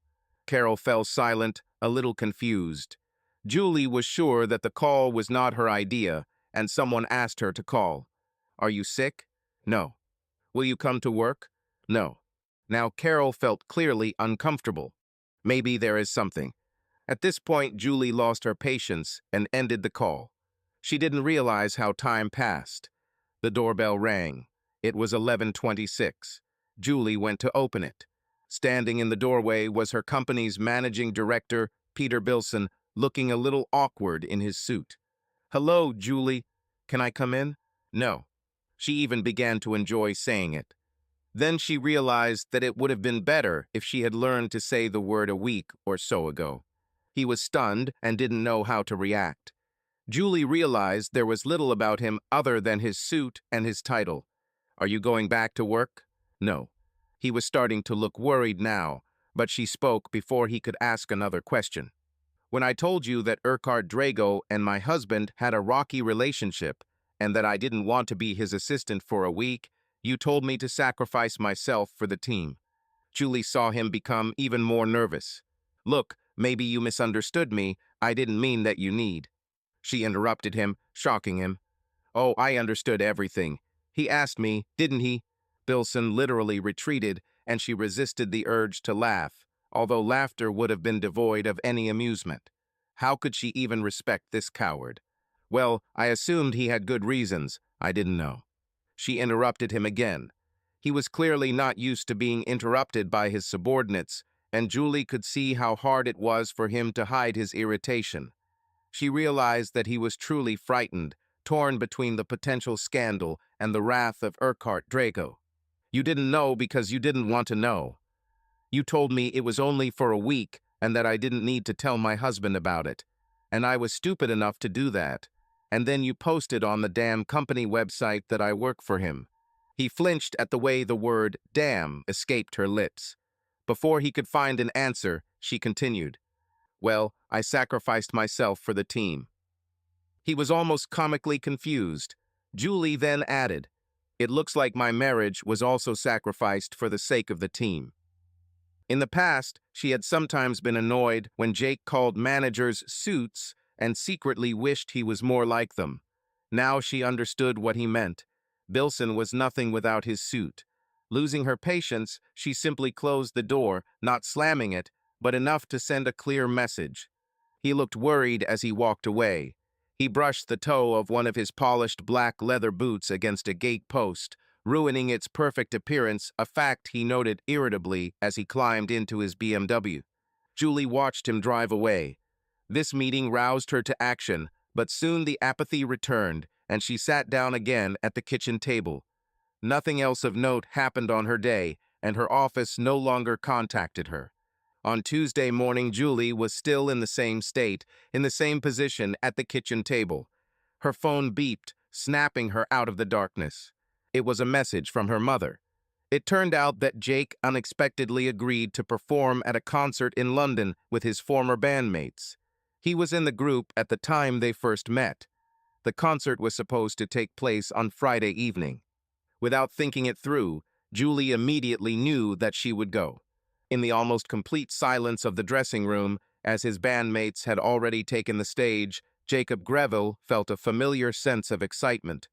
Carol fell silent, a little confused. Julie was sure that the call was not her idea, and someone asked her to call. Are you sick? No. Will you come to work? No. Now Carol felt clearly uncomfortable. Maybe there is something. At this point, Julie lost her patience and ended the call. She didn't realize how time passed. The doorbell rang. It was 11:26. Julie went to open it. Standing in the doorway was her company's managing director, Peter Bilson, looking a little awkward in his suit. Hello, Julie. Can I come in? No. She even began to enjoy saying it. Then she realized that it would have been better if she had learned to say the word a week or so ago. He was stunned and didn't know how to react. Julie realized there was little about him other than his suit and his title. Are you going back to work? No. He was starting to look worried now, but she spoke before he could ask another question. When I told you that Urkhart Drago and my husband had a rocky relationship and that I didn't want to be his assistant for a week, you told me to sacrifice myself for the team. Julie saw him become even more nervous. Look, maybe you misunderstood me. I didn't mean that you need. She interrupted him, shocking him. Oh, I understood everything. He asked me, didn't he? Bilson literally retreated, and she resisted the urge to laugh, although laughter would have been devoid of any amusement. How could she even respect this coward? Well, I assumed he had good reasons. I didn't know. She interrupted him again. He was clearly not used to being interrupted by his subordinates, and Julie could see how hard it was for him to hide his irritation. She realized that he was truly frightened, torn between the potential scandal and the wrath of Urkhart Drago. You didn't know because you didn't want to know. You told me it was only for a week and that I didn't need to tell my husband about it. And I was stupid enough to do that. And then you posted on the damn company website that I work for him. He flinched at the way the word damn escaped her lips. Before he could find an answer, she continued. Well, I sacrificed myself for the team. He was almost comically confused. Julie then added, it looks like my marriage was also sacrificed for the sake of the team. In the past, she had sometimes been annoyed when Jake called managers suits and secretly wished he was more like them. Now she understood what he meant. Bilson was nothing without his suit. Losing her patience, she simply closed the door, not slamming it, but enough to send a clear message. He looked worried as he walked away. He brushed the toe of one of his polished black leather boots against a gate post, ruining its perfect appearance, a fact he noted irritably as he climbed into his BMW. Julie watched him drive away. This meeting roused her to action, but soon the apathy returned, and she sat down again at the kitchen table. Nothing else of note happened on her day, and her office no longer contacted her. On Tuesday morning, Julie was still in the same state, in the same position at the kitchen table. Her phone beeped, snapping her out of the darkness. It was a message from her mother. It turned out that Jake unexpectedly agreed to perform at a concert in London with his former bandmates. He was in the group at the time they first met. The concert was supposed to take place on Friday evening. Without thinking it through, Julie immediately knew that she would go. In the almost complete silence of the dressing room, as his bandmates had already taken the stage, Jacob Greville felt a familiar sense of excitement.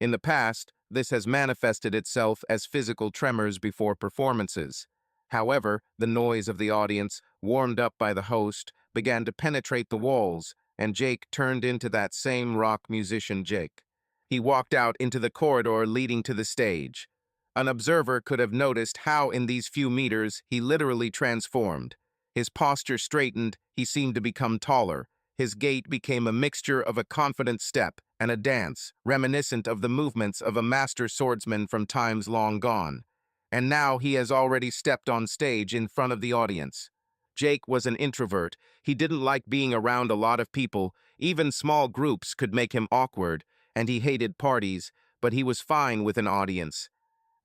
In the past, this has manifested itself as physical tremors before performances. However, the noise of the audience, warmed up by the host, began to penetrate the walls, and Jake turned into that same rock musician Jake. He walked out into the corridor leading to the stage. An observer could have noticed how in these few meters he literally transformed. His posture straightened, he seemed to become taller. His gait became a mixture of a confident step and a dance, reminiscent of the movements of a master swordsman from times long gone. And now he has already stepped on stage in front of the audience. Jake was an introvert. He didn't like being around a lot of people. Even small groups could make him awkward, and he hated parties, but he was fine with an audience.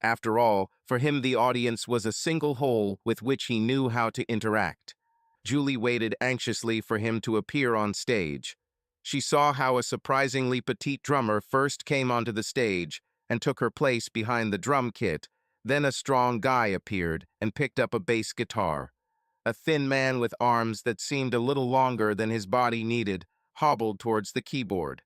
After all, for him the audience was a single whole with which he knew how to interact. Julie waited anxiously for him to appear on stage. She saw how a surprisingly petite drummer first came onto the stage and took her place behind the drum kit. Then a strong guy appeared and picked up a bass guitar. A thin man with arms that seemed a little longer than his body needed hobbled towards the keyboard.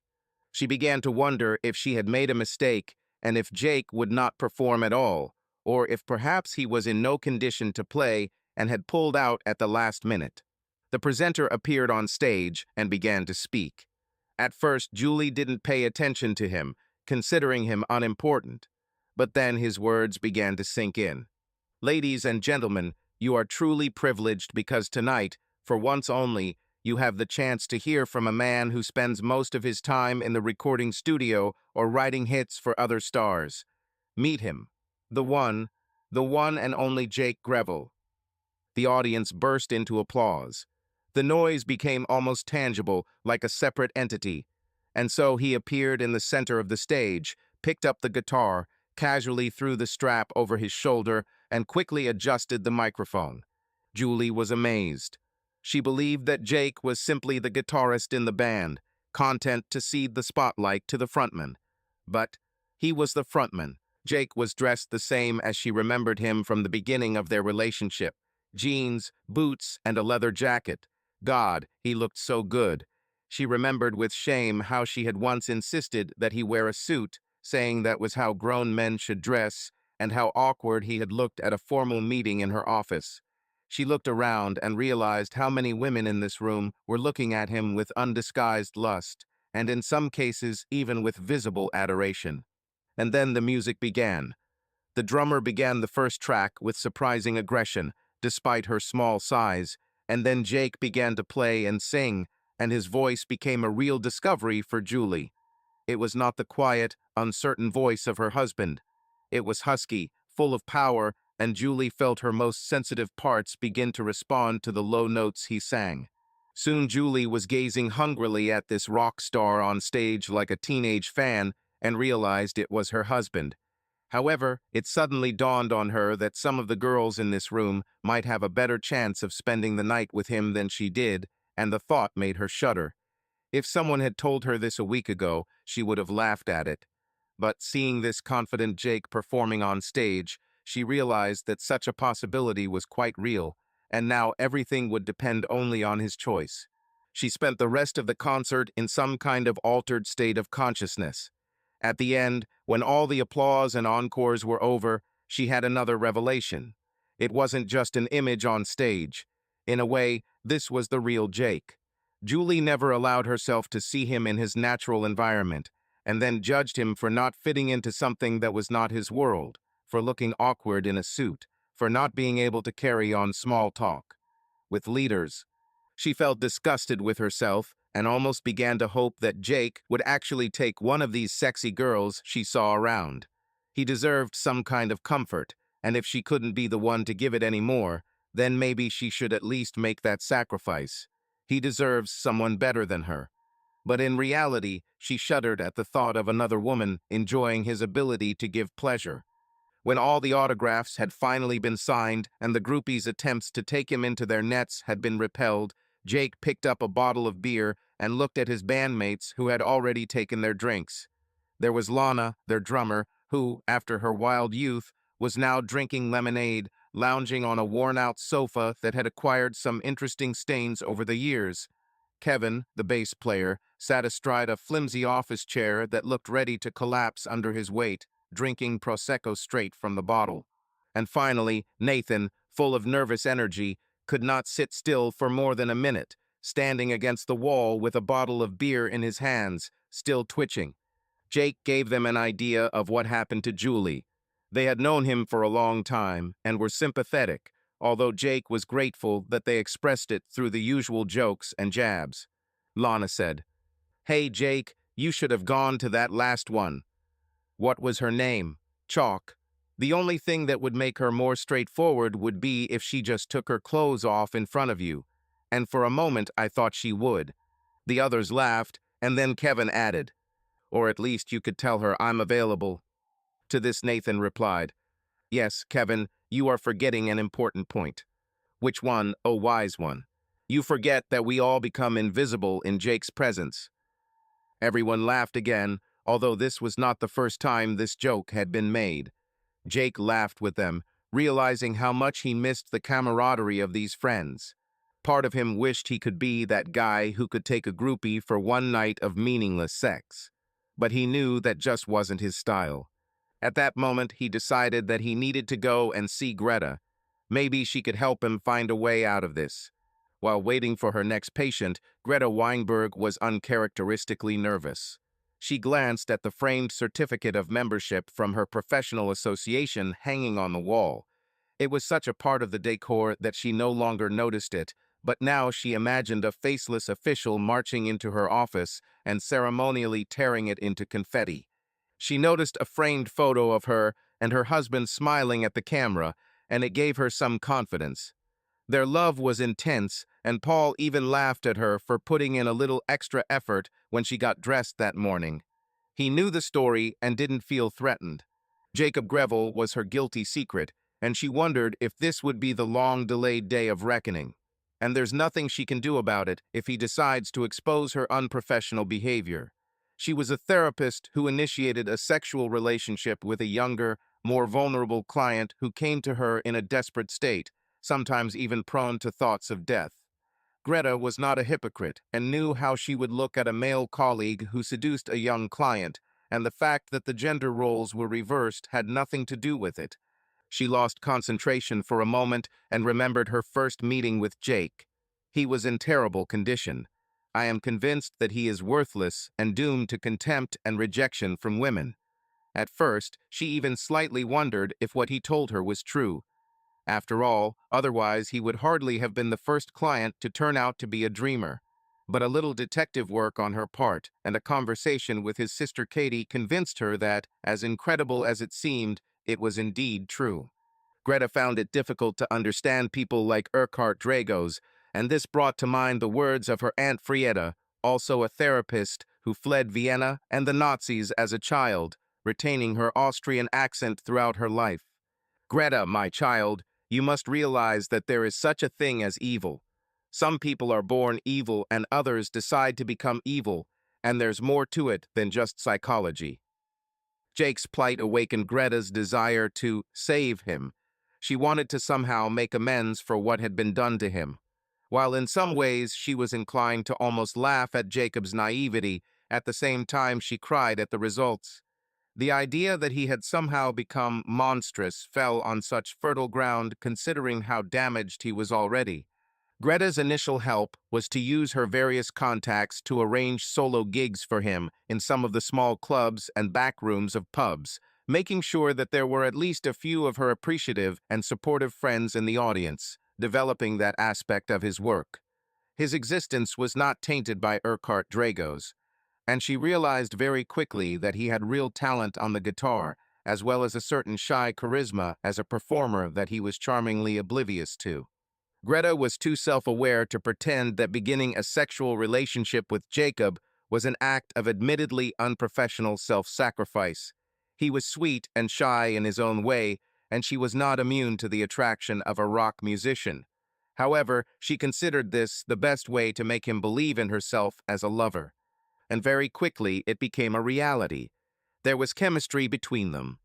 She began to wonder if she had made a mistake and if Jake would not perform at all, or if perhaps he was in no condition to play and had pulled out at the last minute. The presenter appeared on stage and began to speak. At first, Julie didn't pay attention to him, considering him unimportant. But then his words began to sink in. Ladies and gentlemen, you are truly privileged because tonight, for once only, you have the chance to hear from a man who spends most of his time in the recording studio or writing hits for other stars. Meet him. The one and only Jake Greville. The audience burst into applause. The noise became almost tangible, like a separate entity. And so he appeared in the center of the stage, picked up the guitar, casually threw the strap over his shoulder, and quickly adjusted the microphone. Julie was amazed. She believed that Jake was simply the guitarist in the band, content to cede the spotlight to the frontman. But he was the frontman. Jake was dressed the same as she remembered him from the beginning of their relationship. Jeans, boots, and a leather jacket. God, he looked so good. She remembered with shame how she had once insisted that he wear a suit, saying that was how grown men should dress, and how awkward he had looked at a formal meeting in her office. She looked around and realized how many women in this room were looking at him with undisguised lust, and in some cases even with visible adoration. And then the music began. The drummer began the first track with surprising aggression, despite her small size, and then Jake began to play and sing, and his voice became a real discovery for Julie. It was not the quiet, uncertain voice of her husband. It was husky, full of power, and Julie felt her most sensitive parts begin to respond to the low notes he sang. Soon Julie was gazing hungrily at this rock star on stage like a teenage fan and realized it was her husband. However, it suddenly dawned on her that some of the girls in this room might have a better chance of spending the night with him than she did, and the thought made her shudder. If someone had told her this a week ago, she would have laughed at it. But seeing this confident Jake performing on stage, she realized that such a possibility was quite real, and now everything would depend only on his choice. She spent the rest of the concert in some kind of altered state of consciousness. At the end, when all the applause and encores were over, she had another revelation. It wasn't just an image on stage. In a way, this was the real Jake. Julie never allowed herself to see him in his natural environment, and then judged him for not fitting into something that was not his world, for looking awkward in a suit, for not being able to carry on small talk with leaders. She felt disgusted with herself and almost began to hope that Jake would actually take one of these sexy girls she saw around. He deserved some kind of comfort, and if she couldn't be the one to give it anymore, then maybe she should at least make that sacrifice. He deserves someone better than her. But in reality, she shuddered at the thought of another woman enjoying his ability to give pleasure. When all the autographs had finally been signed and the groupies' attempts to take him into their nets had been repelled, Jake picked up a bottle of beer and looked at his bandmates who had already taken their drinks. There was Lana, their drummer, who, after her wild youth, was now drinking lemonade, lounging on a worn-out sofa that had acquired some interesting stains over the years. Kevin, the bass player, sat astride a flimsy office chair that looked ready to collapse under his weight, drinking Prosecco straight from the bottle. And finally, Nathan, full of nervous energy, could not sit still for more than a minute, standing against the wall with a bottle of beer in his hands, still twitching. Jake gave them an idea of what happened to Julie. They had known him for a long time and were sympathetic, although Jake was grateful that they expressed it through the usual jokes and jabs. Lana said, "Hey, Jake, you should have gone to that last one." What was her name? Chalk. The only thing that would make her more straightforward would be if she just took her clothes off in front of you. And for a moment, I thought she would. The others laughed, and then Kevin added, or at least you could tell her I'm available. To this, Nathan replied, yes, Kevin, you are forgetting an important point. Which one, oh wise one? You forget that we all become invisible in Jake's presence. Everyone laughed again, although this was not the first time this joke had been made. Jake laughed with them, realizing how much he missed the camaraderie of these friends. Part of him wished he could be that guy who could take a groupie for one night of meaningless sex. But he knew that just wasn't his style. At that moment, he decided that he needed to go and see Greta. Maybe she could help him find a way out of this. While waiting for her next patient, Greta Weinberg was uncharacteristically nervous. She glanced at the framed certificate of membership from her professional association hanging on the wall. It was such a part of the decor that she no longer noticed it, but now she imagined a faceless official marching into her office and ceremonially tearing it into confetti. She noticed a framed photo of her and her husband smiling at the camera, and it gave her some confidence. Their love was intense, and Paul even laughed at her for putting in a little extra effort when she got dressed that morning. He knew the story and didn't feel threatened. Jacob Greville was her guilty secret, and she wondered if this would be the long-delayed day of reckoning. And there's nothing she can do about it if he decides to expose her unprofessional behavior. She was a therapist who initiated a sexual relationship with a younger, more vulnerable client who came to her in a desperate state, sometimes even prone to thoughts of death. Greta was not a hypocrite and knew how she would look at a male colleague who seduced a young client, and the fact that the gender roles were reversed had nothing to do with it. She lost concentration for a moment and remembered her first meeting with Jake. He was in terrible condition. I am convinced that he is worthless and doomed to contempt and rejection from women. At first, she even slightly wondered if what he told her was true. After all, otherwise he would hardly have been the first client to turn out to be a dreamer. But a little detective work on her part and a conversation with his sister Katie convinced her that, as incredible as it seemed, it was indeed true. Greta found it difficult to understand people like Urkhart Dragos, and this brought to mind the words of her Aunt Frieda, also a therapist who fled Vienna and the Nazis as a child, retaining her Austrian accent throughout her life. Greta, my child, you must realize that there is such a thing as evil. Some people are born evil and others decide to become evil, and there's more to it than just psychology. Jake's plight awakened Greta's desire to save him. She wanted to somehow make amends for what had been done to him. While in some ways she was inclined to almost laugh at Jacob's naivety, at the same time she cried at the results. The idea that he had somehow become monstrous fell on such fertile ground considering how damaged he was already. Greta's initial help was to use her various contacts to arrange solo gigs for him in some of the small clubs and back rooms of pubs, making sure that there were at least a few of her appreciative and supportive friends in the audience, developing that aspect of his work. His existence was not tainted by Urkhart Drago's, and she realized very quickly that he had real talent on the guitar, as well as a certain shy charisma as a performer that he was charmingly oblivious to. Greta was too self-aware to pretend that beginning a sexual relationship with Jacob was an act of admittedly unprofessional self-sacrifice. He was sweet and shy in his own way, and she was not immune to the attraction of a rock musician. However, she considered this the best way to make him believe in herself as a lover. And very quickly it became a reality. There was chemistry between them.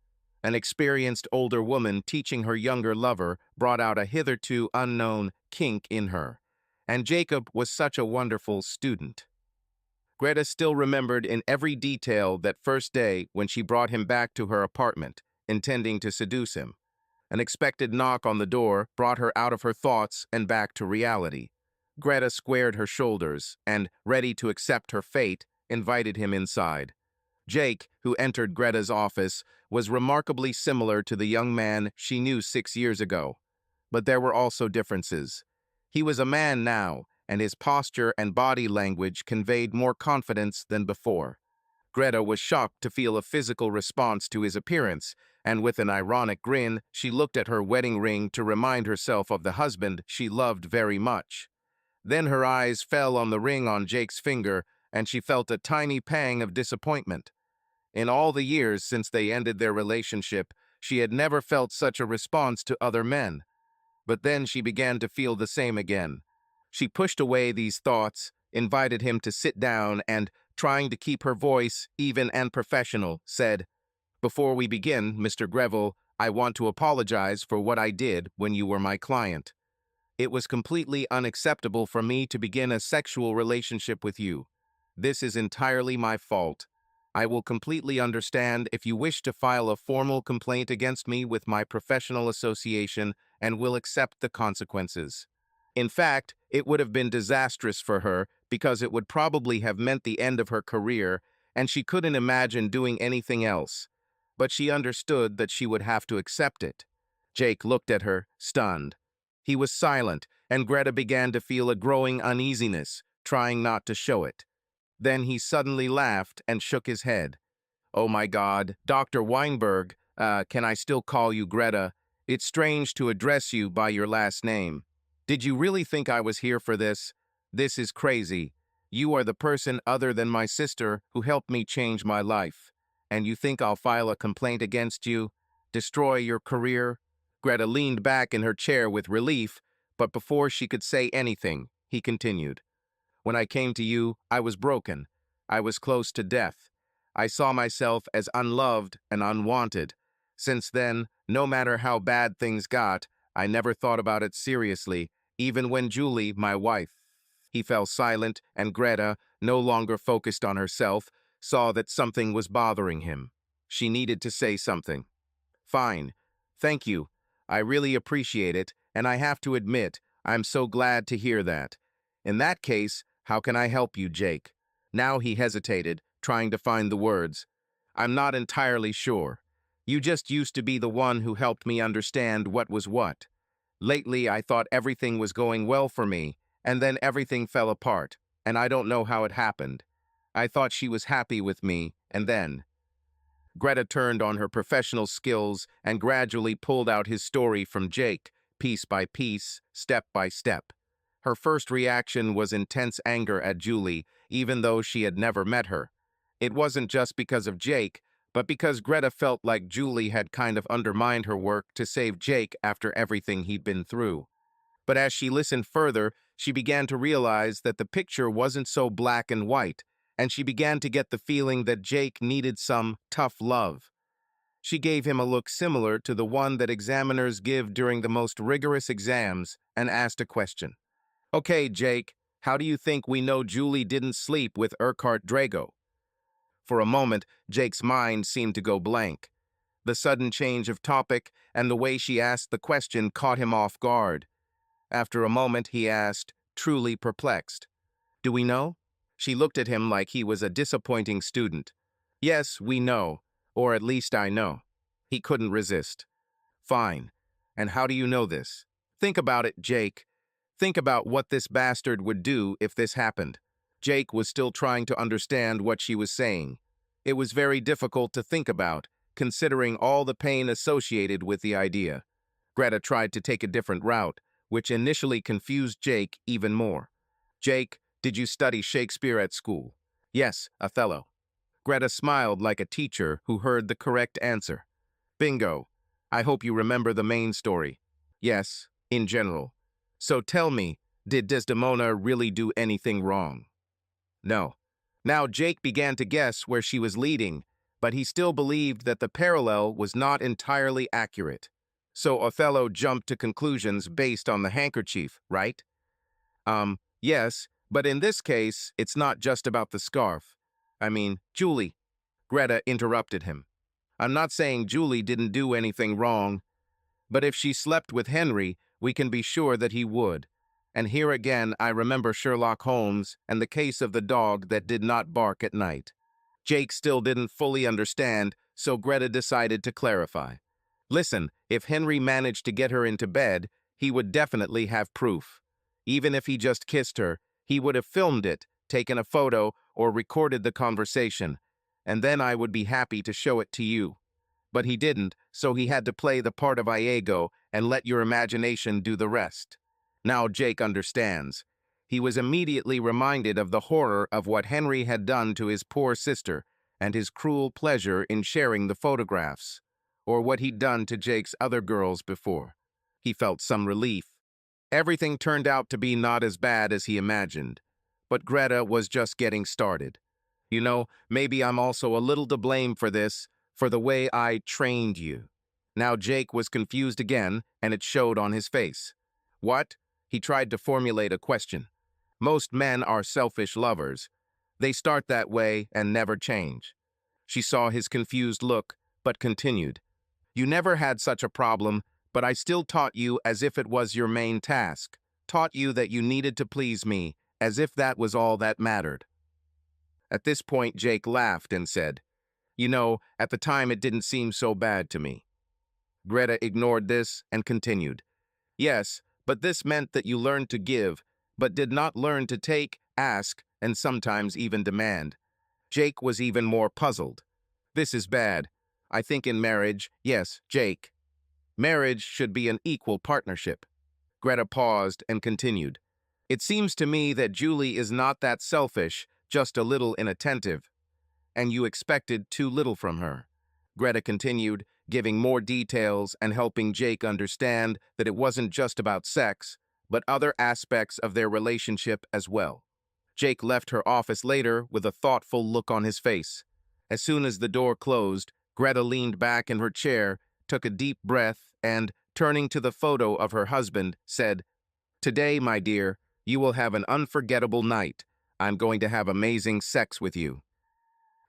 An experienced older woman teaching her younger lover brought out a hitherto unknown kink in her. And Jacob was such a wonderful student. Greta still remembered in every detail that first day when she brought him back to her apartment, intending to seduce him. An expected knock on the door brought her out of her thoughts and back to reality. Greta squared her shoulders and, ready to accept her fate, invited him inside. Jake, who entered Greta's office, was remarkably similar to the young man she knew 6 years ago. But there were also differences. He was a man now, and his posture and body language conveyed more confidence than before. Greta was shocked to feel a physical response to his appearance, and with an ironic grin, she looked at her wedding ring to remind herself of the husband she loved very much. Then her eyes fell on the ring on Jake's finger, and she felt a tiny pang of disappointment. In all the years since they ended their relationship, she had never felt such a response to other men. But then she began to feel the same again. She pushed away these thoughts, invited him to sit down, and, trying to keep her voice even and professional, said, "Before we begin, Mr. Greville, I want to apologize for what I did when you were my client. It was completely unacceptable for me to begin a sexual relationship with you. This is entirely my fault. I will completely understand if you wish to file a formal complaint against me with my professional association and will accept the consequences." In fact, it would have been disastrous for her because it would probably have meant the end of her career, and she couldn't imagine doing anything else. But she understood that she would have to accept it. Jake looked at her, stunned. He was silent, and Greta began to feel a growing uneasiness, trying not to show it. Then he suddenly laughed and shook his head. "Oh my God, Dr. Weinberg, can I still call you Greta? It's strange to address you by your last name. Did you really think I was here for this? This is crazy. You are the person other than my sister who helped me change my life. And you think I'll file a complaint against you? Destroy your career?" Greta leaned back in her chair with relief, but before she could say anything, he continued. "When I came to you, I was broken. I was close to death. I saw myself as unloved and unwanted. Since then, no matter how bad things got, I never thought about it seriously, even when Julie, my wife." He fell silent, and Greta, no longer focused on herself, saw that something was bothering him. She needed to say something. "Fine. Thank you. I really appreciate it, and I have to admit, I'm so glad to hear that. In that case, how can I help you, Jake?" Now he hesitated, trying to find the words. "I'm not entirely sure. You just used to be the one who helped me understand what was what. Lately, I thought everything was going well for me, and then everything fell apart, and I don't know how it happened. I thought she was happy with me, and then—" Greta turned on her professional skills and gradually pulled out his story from Jake, piece by piece, step by step. Her first reaction was intense anger at Julie, even though she had never met her. It wasn't just because of Jake, but because Greta felt like Julie had kind of undermined her work to save Jake after everything he'd been through. But as she listened further, she began to realize that the picture wasn't so black and white, and she began to get the feeling that Jake needed some tough love. She gave him a look similar to the one that examiners give during the most rigorous exams and asked a question. "Okay, Jake, how do you think we know Julie didn't sleep with Urkhart Drago?" For a moment, Jake's mind seemed to go blank. The sudden change of topic and the way she asked the question caught him off guard. After a moment, he asked, truly perplexed, "Do we know?" She looked at him like he was a disappointing student. "Yes, we know, or at least I know." He couldn't resist. "Fine. And how do you know this? Think about it, Jake. Think about what this bastard would do if this happened." Jake was still trying to understand what she was saying. It was very difficult to think about, considering all the pain associated with the idea. Greta tried to take a different route, which initially confused Jake even more. "Jake, did you study Shakespeare at school?" "Yes, Othello." Greta smiled like a teacher who heard the correct answer. "Bingo. I hope you remember the main story." "Yes, in general." "So tell me, did Desdemona really do anything wrong?" "No." Now Jake began to guess where she was leading, but he still believed that the parallel was not entirely accurate. "So Othello jumped to conclusions based on the handkerchief, right?" Yes, but in this case, it's not just about the scarf. I mean, Julie." Greta interrupted him. "I'm not saying Julie didn't do anything wrong, but if she slept with Henry, we can be sure that he would. And here again, I remember Sherlock Holmes and the case of the dog that did not bark at night." Jake still didn't fully understand, so Greta decided to clarify. "Listen, if Henry managed to get her into bed, he would definitely have proof. Even if he just kissed her, he would have filmed it, taken a photo, or recorded the conversation. and then I would be happy to show it to you. But he didn't, so he had to play the part of Iago and let your imagination do the rest. Now Jake understands. He was immediately reminded of the horror of what Henry had done to his poor sister and his cruel pleasure in sharing the photographs, or what he'd done to Jake's other girls before. He felt some relief. Everything turned out to be not as bad as he imagined, but Greta was just getting started. You know, maybe I'm also a little to blame for this, for the way I trained you. Now Jake was confused again, and it showed on his face. What? He tried to formulate a question. Most men are selfish lovers. They start that way and never change. She saw his confused look, but continued. You never had such a problem, but I still taught you as if it was your main task. Taught you that you needed to please me, as if that was all that mattered. At this point, Jake laughed and said, You know, at the time it didn't seem so bad to me. Greta ignored this and continued. Yes, but this meant that you learned to give, but did not learn to take, ask, and sometimes even demand. Jake was even more puzzled. This is bad. I think in marriage, yes, Jake. Marriage should be an equal partnership. Greta paused and continued. It seems to me that Julie is not that selfish, just a little inattentive. And you expected too little from her. Greta continued, giving more details and helping Jake understand that it wasn't just about sex, but other aspects of their relationship as well. Jake left her office later with a thoughtful look on his face. As soon as the door closed, Greta leaned back in her chair, took a deep breath, and, turning to the photo of her husband, said, Today, my dear, you will have an unforgettable night. I'm going to have amazing sex with you.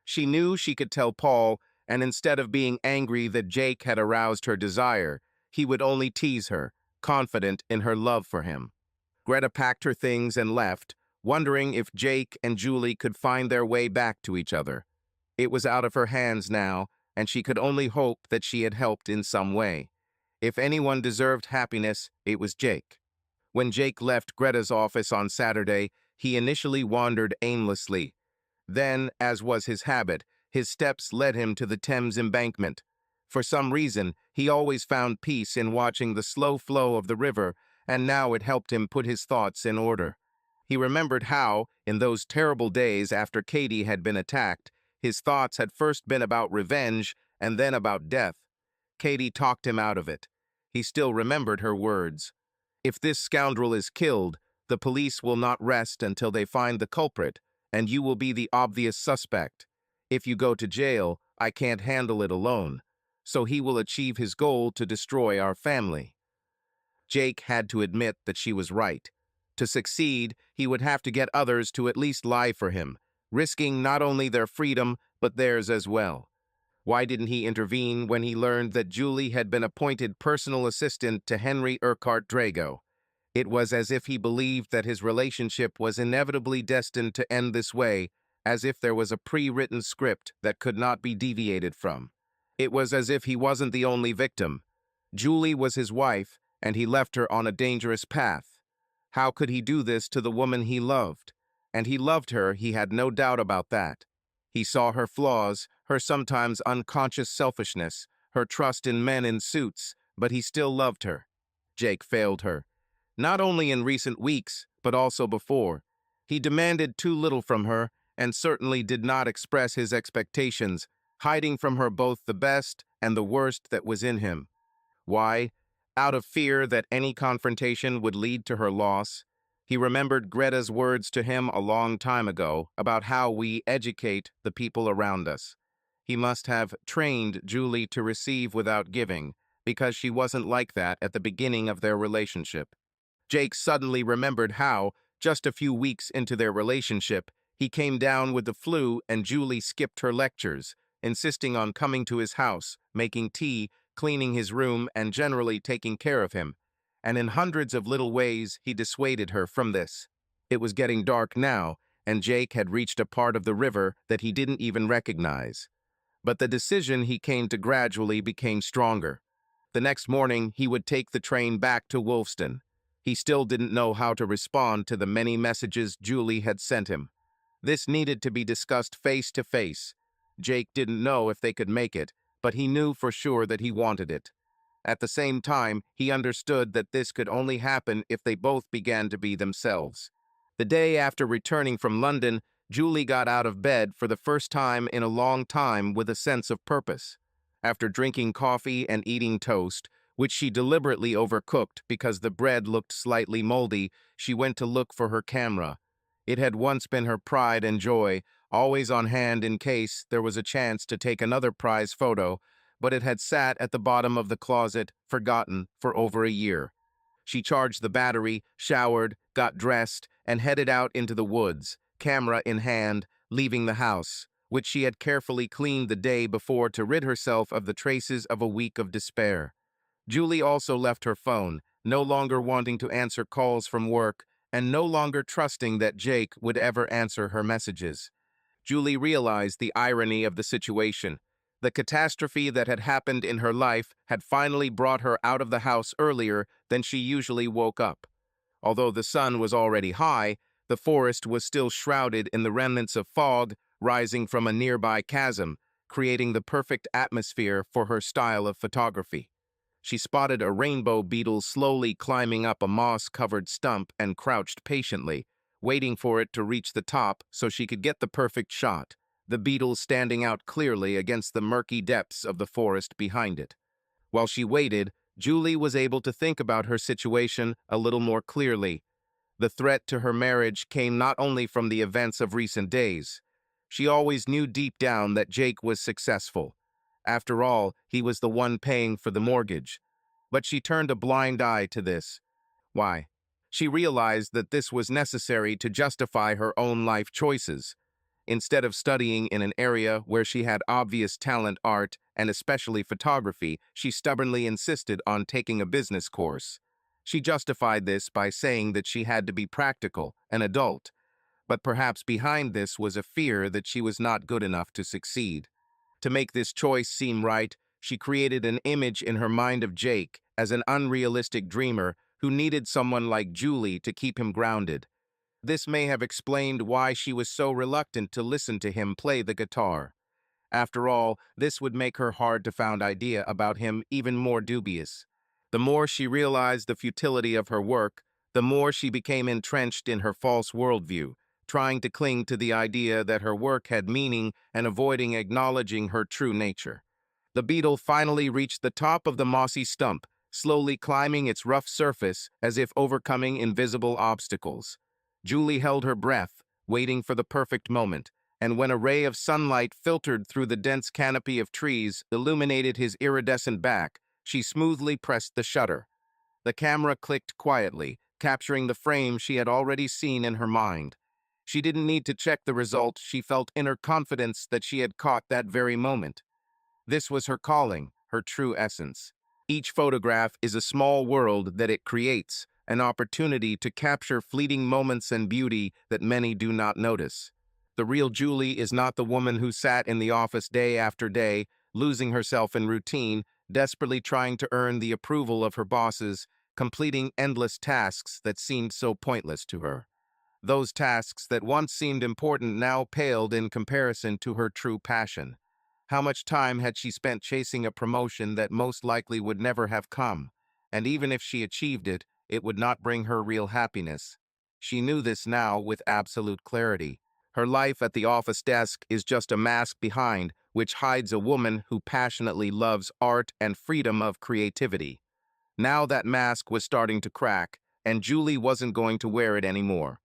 She knew she could tell Paul, and instead of being angry that Jake had aroused her desire, he would only tease her, confident in her love for him. Greta packed her things and left, wondering if Jake and Julie could find their way back to each other. It was out of her hands now, and she could only hope that she had helped in some way. If anyone deserved happiness, it was Jake. When Jake left Greta's office on Saturday, he initially wandered aimlessly. Then, as was his habit, his steps led him to the Thames embankment. For some reason, he always found peace in watching the slow flow of the river, and now it helped him put his thoughts in order. He remembered how, in those terrible days after Katie had been attacked, his thoughts had first been about revenge and then about death. Katie talked him out of it. He still remembered her words. If this scoundrel is killed, the police will not rest until they find the culprit, and you will be the obvious suspect. If you go to jail, I can't handle it alone. So he will achieve his goal to destroy our family. Jake had to admit that she was right. To succeed, he would have to get others to at least lie for him, risking not only their freedom, but theirs as well. Why didn't he intervene when he learned that Julie had been appointed personal assistant to Henry Urkhart Drago? It was as if he believed that his relationship was inevitably destined to end this way, as if there was a pre-written script that could not be deviated from. It was as if he wasn't the only victim. Julie was his wife, and he left her on a dangerous path. How could he do this to the woman he loved? And he loved her, he had no doubt about that. He saw her flaws, her sometimes unconscious selfishness, her trust in men in suits, but he still loved her. Jake failed her. Not only in recent weeks, but also before. He demanded too little from her, and certainly did not express his expectations, hiding from her both the best and the worst that was in him. Why? Out of fear that any confrontation would lead to her loss. He remembered Greta's words to him a long time ago about how we educate the people around us. He must have trained Julie to receive without giving, because she wasn't like that at the beginning of their relationship. Jake suddenly remembered how, just a few weeks into their relationship, he came down with the flu and Julie skipped her lectures, insisting on coming to his house, making tea, cleaning his room, and generally taking care of him. And in hundreds of little ways, he dissuaded her from this. It was getting dark now, and Jake had reached a part of the river that he didn't even recognize. But the decision he came to gradually became stronger. The next morning, he would take the train back to Wolfston. He still didn't know how to respond to the many messages Julie had sent him. This needed to be discussed face to face. Jake didn't know if they could make it, but he knew for sure that he wanted it. At the same time, he understood that this could only happen if they both began to be themselves. The day after returning from London, Julie got out of bed for the first time in a long time with a sense of purpose. After drinking coffee and eating toast, which she deliberately overcooked because the bread looked slightly moldy, she went to look for her camera. It had once been her pride and joy, always on hand in case there was a chance to take another prize photo, but it had sat at the bottom of the closet, forgotten, for over a year. She charged the battery, showered, got dressed, and headed out into the woods, camera in hand, leaving the house, which she had carefully cleaned the day before to rid herself of the traces of a week of despair. Julie also left her phone, no longer wanting to answer calls from work, and no longer trusting that Jake would ever answer her messages. Julie realized the irony of the situation. The catastrophe that had happened in her life had finally brought her out of the house earlier than she usually woke up. Although the sun was already high, the forest was still shrouded in the remnants of fog rising from a nearby chasm, creating the perfect atmosphere for her style of photography. She spotted a rainbow beetle slowly climbing up a moss-covered stump and crouched patiently, waiting for it to reach the top so she could get the perfect shot, the beetle standing out clearly against the murky depths of the forest behind it. While she waited, Julie was able to think about her situation a little more clearly. The threat to her marriage came not only from the events of recent days. She always knew deep down that Jake was successful. After all, he was the one paying for the mortgage. But she turned a blind eye to this. Why? She realized that this was necessary to justify her own life choices. Instead of studying in an area where she had obvious talent, art, and especially photography, she stubbornly insisted on taking a business course. She justified this by saying that she had to be practical, an adult. But perhaps behind this was a fear that she was not good enough to succeed. To make this choice seem right, she created an image in her mind of Jake as an unrealistic dreamer who needed someone like Julie to keep him grounded. This may have explained why she was so reluctant to listen to him play the guitar. After all, this would make her hard-to-find idea about him even more dubious. The more she realized the futility of her work, the more she became entrenched in her false worldview, trying to cling to the idea that her work had meaning and avoiding acknowledging her true nature. The beetle finally reached the top of the mossy stump, slowly climbing its rough surface as if overcoming invisible obstacles. Julie held her breath, waiting for the perfect moment, and when a ray of sunlight filtered through the dense canopy of trees illuminated his iridescent back, she smoothly pressed the shutter. The camera clicked quietly, capturing the frame she had already seen in her mind. She didn't need to check the result, she felt inner confidence that she had caught that very moment. This was her calling, her true essence. Each photograph is a small world that it creates, an opportunity to capture fleeting moments and beauty that many do not notice. The real Julie is not the woman who sat in the office day after day, losing herself in routine, desperately trying to earn the approval of her bosses, completing endless tasks that seemed so pointless to her. Those tasks that once seemed important now paled in comparison to her true passion. How much time had she spent chasing a promotion that most likely would never have come? And even if she achieved it, it would not bring her real happiness. She knew this now with absolute clarity. Her life at the office desk is just a mask behind which hides a woman who passionately loves art and freedom of creativity. Now that mask was starting to crack, and Julie wasn't going to wear it anymore.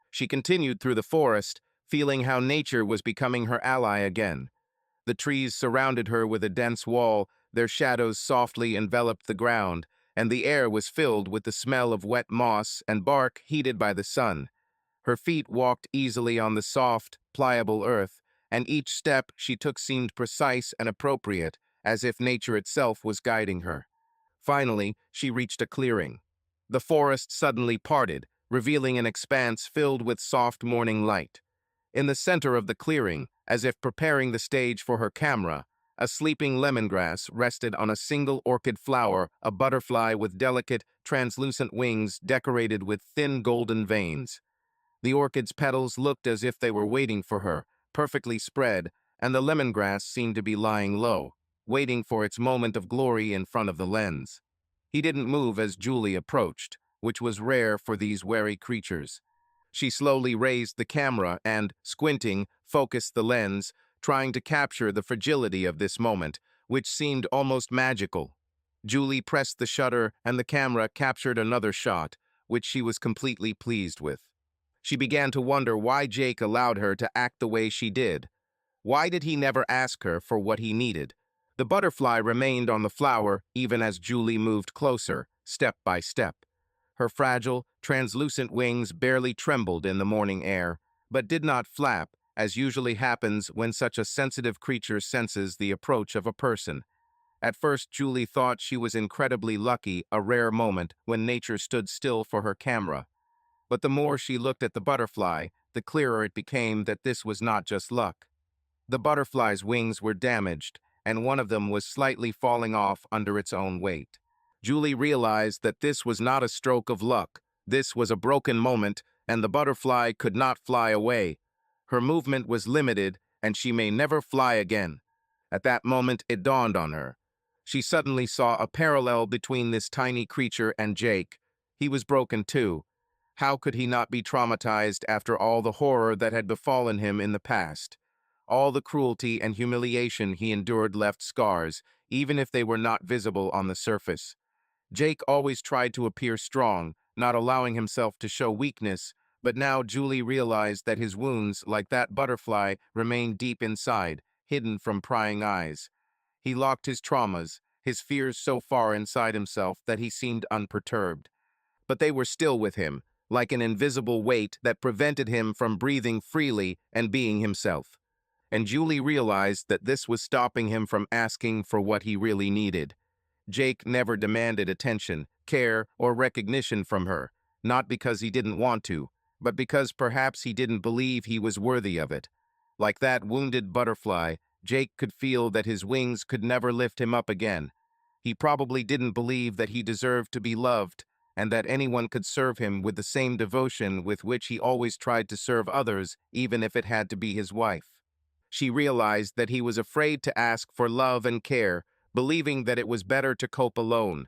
She continued through the forest, feeling how nature was becoming her ally again. The trees surrounded her with a dense wall, their shadows softly enveloped the ground, and the air was filled with the smell of wet moss and bark heated by the sun. Her feet walked easily on the soft, pliable earth, and each step she took seemed precise and appropriate, as if nature itself was guiding her. Finally, she reached a clearing. The forest suddenly parted, revealing an expanse filled with soft morning light. In the center of the clearing, as if preparing the stage for her camera, a sleeping lemongrass rested on a single orchid flower, a butterfly with delicate, translucent wings decorated with thin golden veins. The orchid's petals looked as if they were waiting for her, perfectly spread, and the lemongrass seemed to be lying low, waiting for its moment of glory in front of the lens. He didn't move as Julie approached, which was rare for these wary creatures. She slowly raised the camera and, squinting, focused the lens, trying to capture the fragility of this moment, which seemed almost magical. Julie pressed the shutter and the camera captured another shot, which she was completely pleased with. She began to wonder why Jake allowed her to act the way she did. Why did he never ask her for what he needed? The butterfly remained on the flower even as Julie moved closer, step by step. Her fragile, translucent wings barely trembled in the morning air, but did not flap, as usually happens when such a sensitive creature senses the approach of a person. At first, Julie thought she was incredibly lucky, a rare moment when nature stood still for her camera. But the more she looked at the butterfly, the clearer it became that this was not just luck. The butterfly's wings were damaged, and one of them was slightly falling off under its own weight. Julie realized that this was not a stroke of luck. This was a broken moment, and the butterfly could not fly away. Her movement was limited, and she may never fly again. At that moment, it dawned on her. She suddenly saw a parallel between this tiny creature and Jake. He was broken too. How could he not be traumatized after all the horror that had befallen him in the past? All the cruelty and humiliation he endured left scars, even if they were not visible on the surface. Jake always tried to appear strong, not allowing himself to show weakness, but now Julie realized that his wounds, like that butterfly, remained deep inside, hidden from prying eyes. He locked his traumas, his fears so far inside himself that he seemed unperturbed. But they were still with him, like an invisible weight that prevented him from breathing freely and being himself. And Julie realized that this was stopping him from asking for what he really needed. Jake never demanded attention, care, or recognition from her, not because he didn't want to, but because perhaps he didn't believe he was worthy of it. Like that wounded butterfly, Jake could feel that his wings could never lift him up again. He probably didn't believe that he deserved to be loved, and that anyone could serve him with the same devotion with which he always tried to serve others, even if it had to be his wife. She realized that he was afraid to ask for love and care, believing that it was better to cope alone.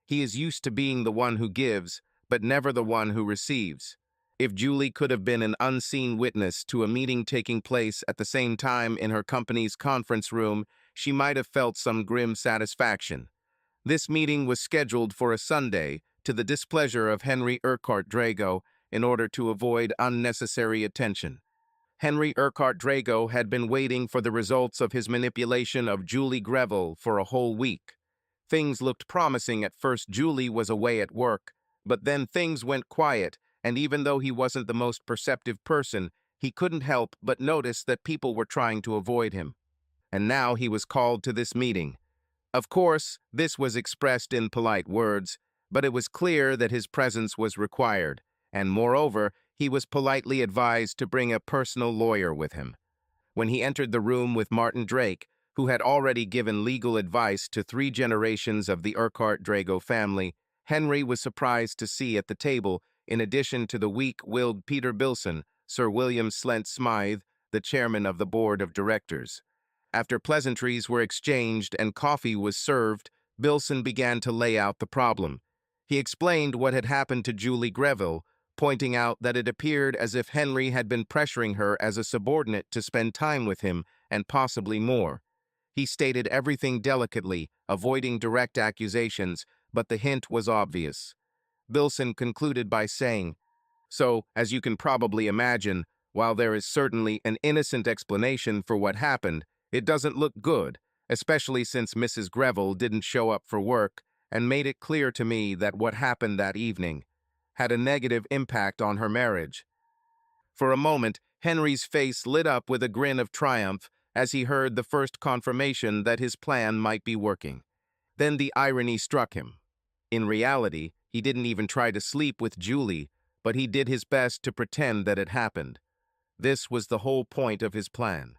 He is used to being the one who gives, but never the one who receives. If Julie could have been an unseen witness to a meeting taking place at the same time in her company's conference room, she might have felt some grim satisfaction. This meeting was scheduled for a Sunday, to the displeasure of Henry Urkhart Drago, in order to avoid unnecessary attention. Henry Urkhart Drago had been waiting for the results of his manipulation of Julie Greville for a whole week. Things looked promising at first. Julie was away at work, but then things went quiet, and even though he wasn't the most perceptive person, he couldn't help but notice that people were trying to avoid him. And now he was called to this meeting. Of course, this was expressed in polite words, but it was clear that his presence was required, and moreover, he was politely advised to bring a personal lawyer with him. When he entered the room with Martin Drake, who had already given legal advice to 3 generations of the Urkhart Drago family, Henry was surprised to see at the table, in addition to the weak-willed Peter Bilson, Sir William Slent Smythe, the chairman of the board of directors. After pleasantries were exchanged and coffee was served, Bilson began to lay out the problem. He explained what had happened to Julie Greville, pointing out that it appeared as if Henry had been pressuring her as a subordinate to spend time with him, and possibly more. He stated everything delicately, avoiding direct accusations, but the hint was obvious. Bilson concluded by saying, "So, as you can probably imagine, while there is certainly an innocent explanation for what happened, it doesn't look good, especially since Mrs. Greville didn't show up for work and made it clear to me that what happened that evening had a negative impact on her marriage." For a moment, Henry's face lit up with a grin of triumph as he heard the first confirmation that his plan might be working. Then the irony struck him. In reality, he didn't even try to sleep with Julie, but he did his best to pretend that it happened. This was the whole point of his plan.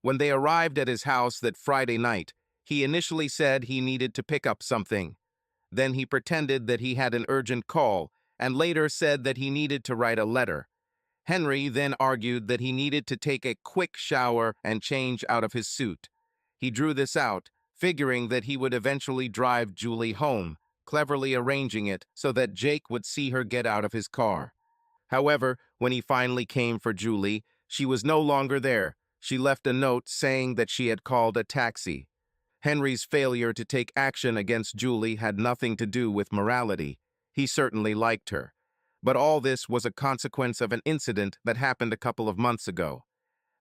When they arrived at his house that Friday night, he initially said he needed to pick up something. Then he pretended that he had an urgent call, and later said that he needed to write a letter. Henry then argued that he needed to take a quick shower and change out of his suit. He drew this out, figuring that he would eventually drive Julie home, cleverly arranging it so that Jake would see her get out of his car. However, when he finally came for Julie, she was no longer there. She left a note saying that she had called a taxi. Henry's failure to take action against Julie had nothing to do with morality. He certainly liked her. But all this was a consequence of an incident that happened a couple of months ago.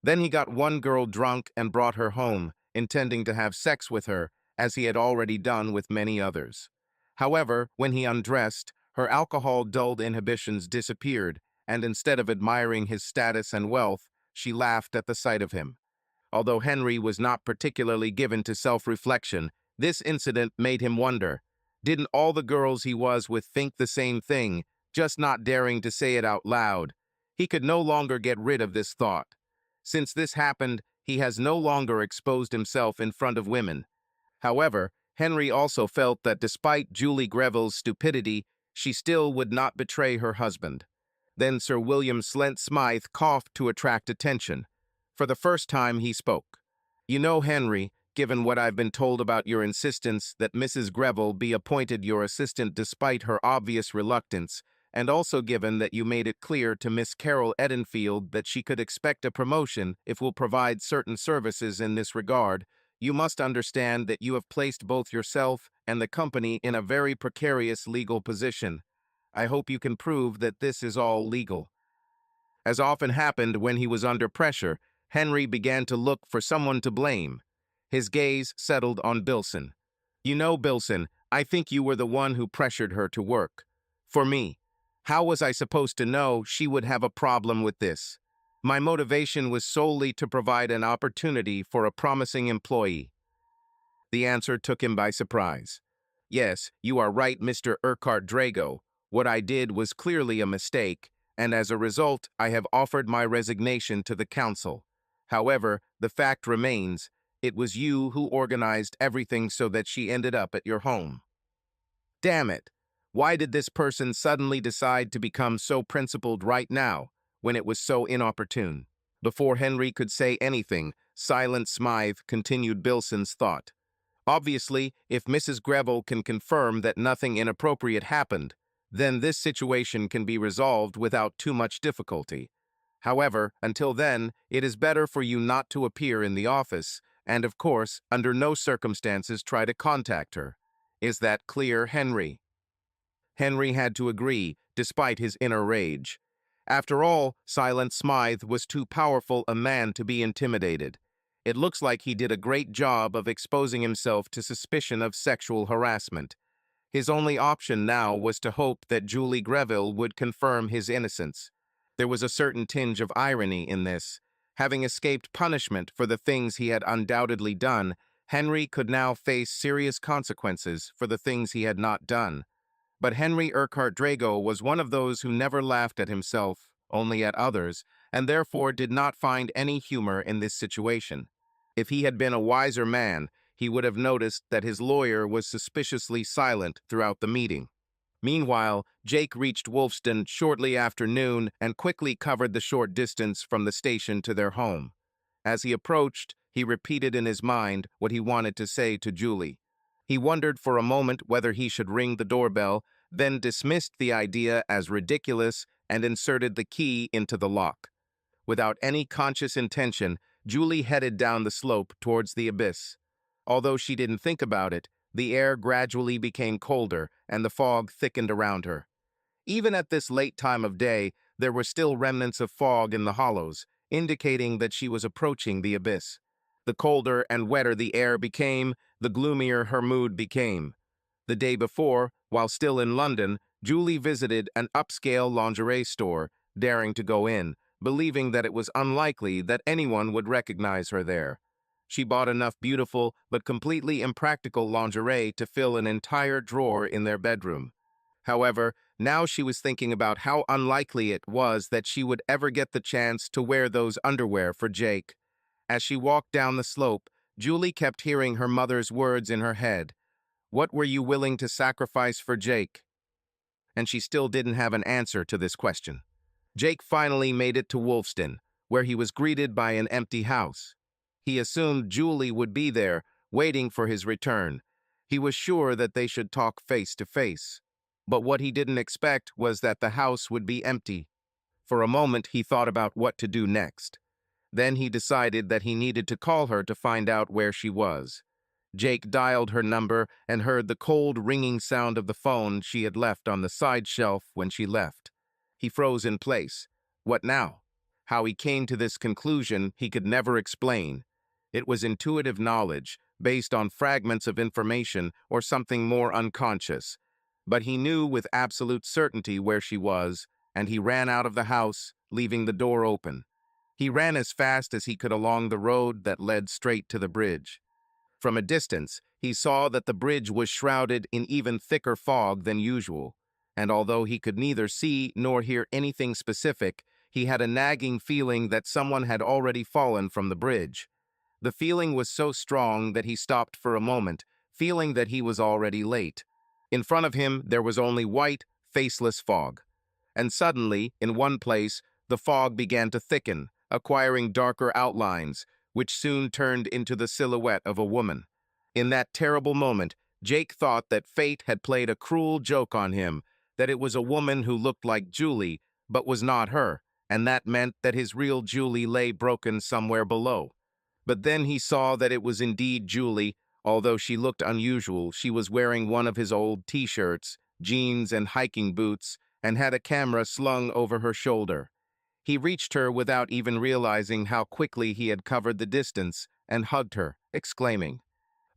Then he got one girl drunk and brought her home, intending to have sex with her, as he had already done with many others. However, when he undressed, her alcohol-dulled inhibitions disappeared, and instead of admiring his status and wealth, she laughed at the sight of him. Although Henry was not particularly given to self-reflection, this incident made him wonder, didn't all the girls he was with think the same thing, just not daring to say it out loud? He could no longer get rid of this thought. Since this happened, he has no longer exposed himself in front of women. However, Henry also felt that despite Julie Greville's stupidity, she still would not betray her husband. Then Sir William Slent Smythe coughed to attract attention. For the first time, he spoke. "You know, Henry, given what I've been told about your insistence that Mrs. Greville be appointed your assistant despite her obvious reluctance, and also given that you made it clear to Miss Carol Edenfield that she could expect a promotion if we'll provide certain services in this regard, you must understand that you have placed both yourself and the company in a very precarious legal position. I hope you can prove that this is all legal." As often happened when he was under pressure, Henry began to look for someone to blame. His gaze settled on Bilson. "You know, Bilson, I think you were the one who pressured her to work. For me. How was I supposed to know she would have a problem with this? My motivation was solely to provide an opportunity for a promising employee." The answer took him by surprise. "Yes, you are right, Mr. Urkhart Drago. What I did was clearly a mistake, and as a result, I have offered my resignation to the council. However, the fact remains, it was you who organized everything so that she ended up at your home." Damn it! Why did this person suddenly decide to become so principled right now, when it was so inopportune? Before Henry could say anything, Silent Smythe continued Bilson's thought. "Obviously, if Mrs. Greville can confirm that nothing inappropriate happened, then this situation can be resolved without too much difficulty. However, until then, it is better for you not to appear in the office, and of course, under no circumstances try to contact her. Is that clear, Henry?" Henry had to agree, despite his inner rage. After all, Silent Smythe was too powerful a man to be intimidated. It looks like he did a great job of exposing himself to suspicion of sexual harassment. His only option now was to hope that Julie Greville would confirm his innocence. There was a certain tinge of irony in this. Having escaped punishment for the things he had undoubtedly done, Henry could now face serious consequences for the things he had not done. But Henry Urkhart Drago was one of those who never laughed at himself, only at others, and therefore did not find any humor in this situation. If he had been a wiser man, he would have noticed that his lawyer was suspiciously silent throughout the meeting. Meanwhile, Jake reached Wolfston shortly after noon and quickly covered the short distance from the station to their home. As he approached, he repeated in his mind what he wanted to say to Julie. He wondered for a moment whether he should ring the doorbell, then dismissed the idea as ridiculous and inserted the key into the lock. Without any conscious intention, Julie headed down the slope towards the abyss. Although she didn't think about it, the air gradually became colder and the fog thickened around her. Even at this late time of day, there were still remnants of fog in the hollows, indicating that she was approaching the abyss. The colder and wetter the air became, the gloomier her mood became. The day before, while still in London, Julie visited an upscale lingerie store, daring to go in, believing that it was unlikely that anyone would recognize her there. She bought enough beautiful but completely impractical lingerie to fill an entire drawer in their bedroom. However, now she was thinking about how unlikely it was that she would ever get the chance to wear those underwear for Jake. As she walked down the slope, Julie kept hearing her mother's words in her head. What were you willing to sacrifice for Jake? And she still didn't have an answer to this question. Jake finally made it to Wolfston, where he was greeted by an empty house. He assumed Julie would be there, waiting for his return. He was sure that they should talk face to face. But what he didn't expect was that the house would be empty. For a moment, he thought about what to do next. Then he decided that he needed to call her to find out where she was. Jake dialed her number and heard the cold, ringing sound of the phone she had left on the side shelf when she left. He froze in place. What now? How he came to this conclusion he could never explain. It was intuitive knowledge, based on fragments of information or something more unconscious. But he knew with absolute certainty where she was, and he ran out of the house, leaving the door open. He ran as fast as he could along the road that led straight to the bridge. From a distance, he saw that the bridge was shrouded in even thicker fog than usual, and although he could neither see nor hear anything specific, he had a nagging feeling that someone had already fallen from the bridge. The feeling was so strong that he stopped for a moment, feeling that he was already late. In front of him, there was only white, faceless fog. And suddenly, in one place, the fog began to thicken, acquiring darker outlines, which soon turned into the silhouette of a woman. In that terrible moment, Jake thought that fate had played a cruel joke on him, that it was a woman who looked like Julie, but was not her, and that meant that his real Julie lay broken somewhere below. But then he saw that it was indeed Julie. Although she looked unusual, she was wearing one of his old t-shirts, jeans, and hiking boots, and had a camera slung over her shoulder. He reached her without even realizing how quickly he had covered the distance and hugged her, exclaiming,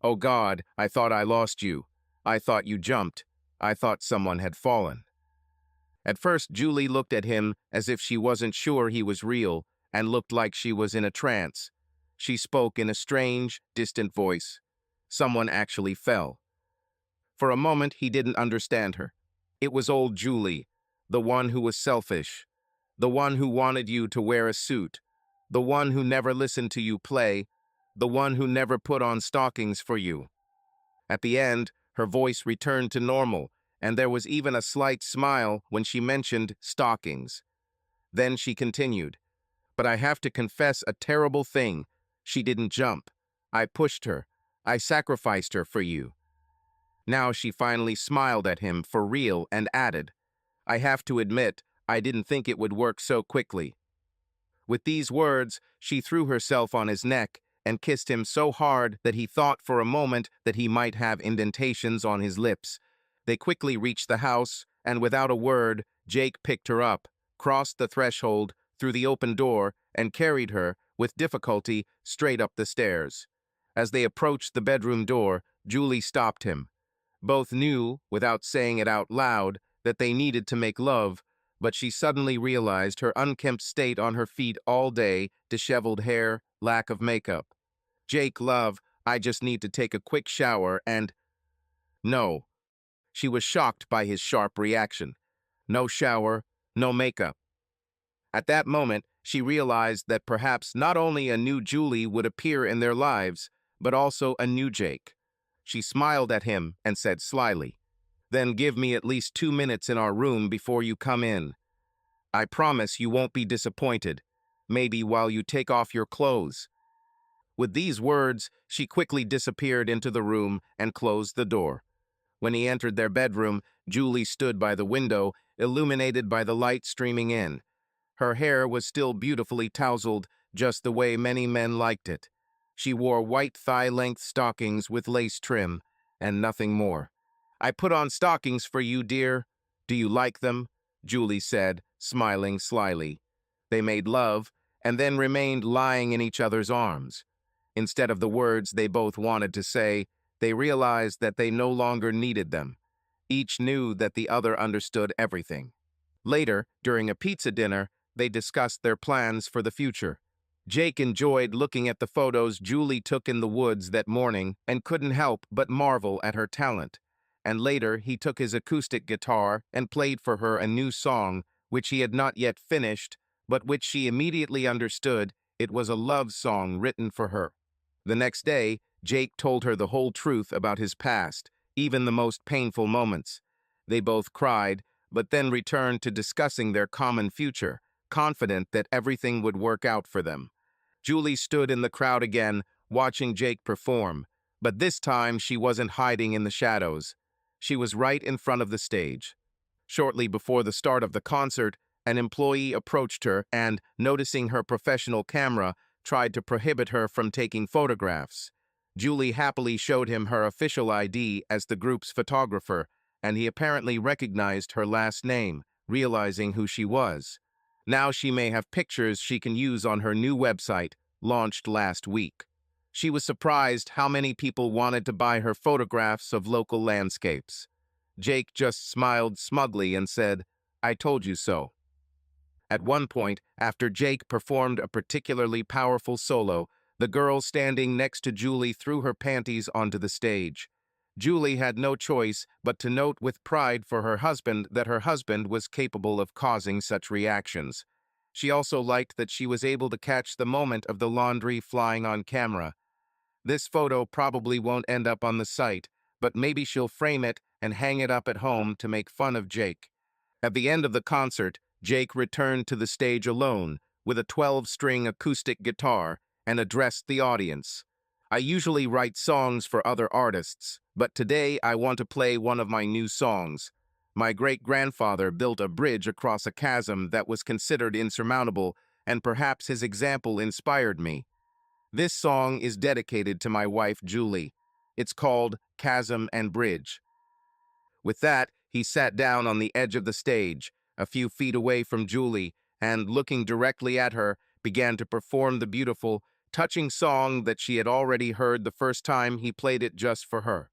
"Oh God, I thought I lost you. I thought you jumped. I thought someone had fallen." At first, Julie looked at him as if she wasn't sure he was real and looked like she was in a trance. She spoke in a strange, distant voice. Someone actually fell. For a moment, he didn't understand her. It was old Julie, the one who was selfish, the one who wanted you to wear a suit, the one who never listened to you play, the one who never put on stockings for you. At the end, her voice returned to normal, and there was even a slight smile when she mentioned stockings. Then she continued, "But I have to confess a terrible thing. She didn't jump. I pushed her. I sacrificed her for you." Now she finally smiled at him for real and added, "I have to admit, I didn't think it would work so quickly." With these words, she threw herself on his neck and kissed him so hard that he thought for a moment that he might have indentations on his lips. They quickly reached the house, and without a word, Jake picked her up, crossed the threshold, through the open door, and carried her, with difficulty, straight up the stairs. As they approached the bedroom door, Julie stopped him. Both knew, without saying it out loud, that they needed to make love, but she suddenly realized her unkempt state on her feet all day, disheveled hair, lack of makeup. "Jake, love, I just need to take a quick shower and—" "No." She was shocked by his sharp reaction. "No shower, no makeup." At that moment, she realized that perhaps not only a new Julie would appear in their lives, but also a new Jake. She smiled at him and said slyly, "Then give me at least 2 minutes in our room before you come in. I promise you won't be disappointed. Maybe while you take off your clothes." With these words, she quickly disappeared into the room and closed the door. When he entered their bedroom, Julie stood by the window, illuminated by the light streaming in. Her hair was still beautifully tousled, just the way many men liked it. She wore white thigh-length stockings with lace trim, and nothing more. "I put on stockings for you, dear. Do you like them?" Julie said, smiling slyly. They made love, and then remained lying in each other's arms. Instead of the words they both wanted to say, they realized that they no longer needed them. Each knew that the other understood everything. Later, during a pizza dinner, they discussed their plans for the future. Jake enjoyed looking at the photos Julie took in the woods that morning and couldn't help but marvel at her talent. And later, he took his acoustic guitar and played for her a new song, which he had not yet finished, but which she immediately understood it was a love song written for her. The next day, Jake told her the whole truth about his past, even the most painful moments. They both cried, but then returned to discussing their common future, confident that everything would work out for them. Julie stood in the crowd again, watching Jake perform, but this time she wasn't hiding in the shadows. She was right in front of the stage. Shortly before the start of the concert, an employee approached her and, noticing her professional camera, tried to prohibit her from taking photographs. Julie happily showed him her official ID as the group's photographer, and he apparently recognized her last name, realizing who she was. Now she may have pictures she can use on her new website, launched last week. She was surprised how many people wanted to buy her photographs of local landscapes. Jake just smiled smugly and said, "I told you so." At one point, after Jake performed a particularly powerful solo, the girl standing next to Julie threw her panties onto the stage. Julie had no choice but to note with pride for her husband that her husband was capable of causing such reactions. She also liked that she was able to catch the moment of the laundry flying on camera. This photo probably won't end up on the site, but maybe she'll frame it and hang it up at home to make fun of Jake. At the end of the concert, Jake returned to the stage alone with a 12-string acoustic guitar and addressed the audience. "I usually write songs for other artists, but today I want to play one of my new songs. My great-grandfather built a bridge across a chasm that was considered insurmountable, and perhaps his example inspired me. This song is dedicated to my wife, Julie. It's called Chasm and Bridge." With that, he sat down on the edge of the stage, a few feet away from Julie, and, looking directly at her, began to perform the beautiful, touching song that she had already heard the first time he played it just for her.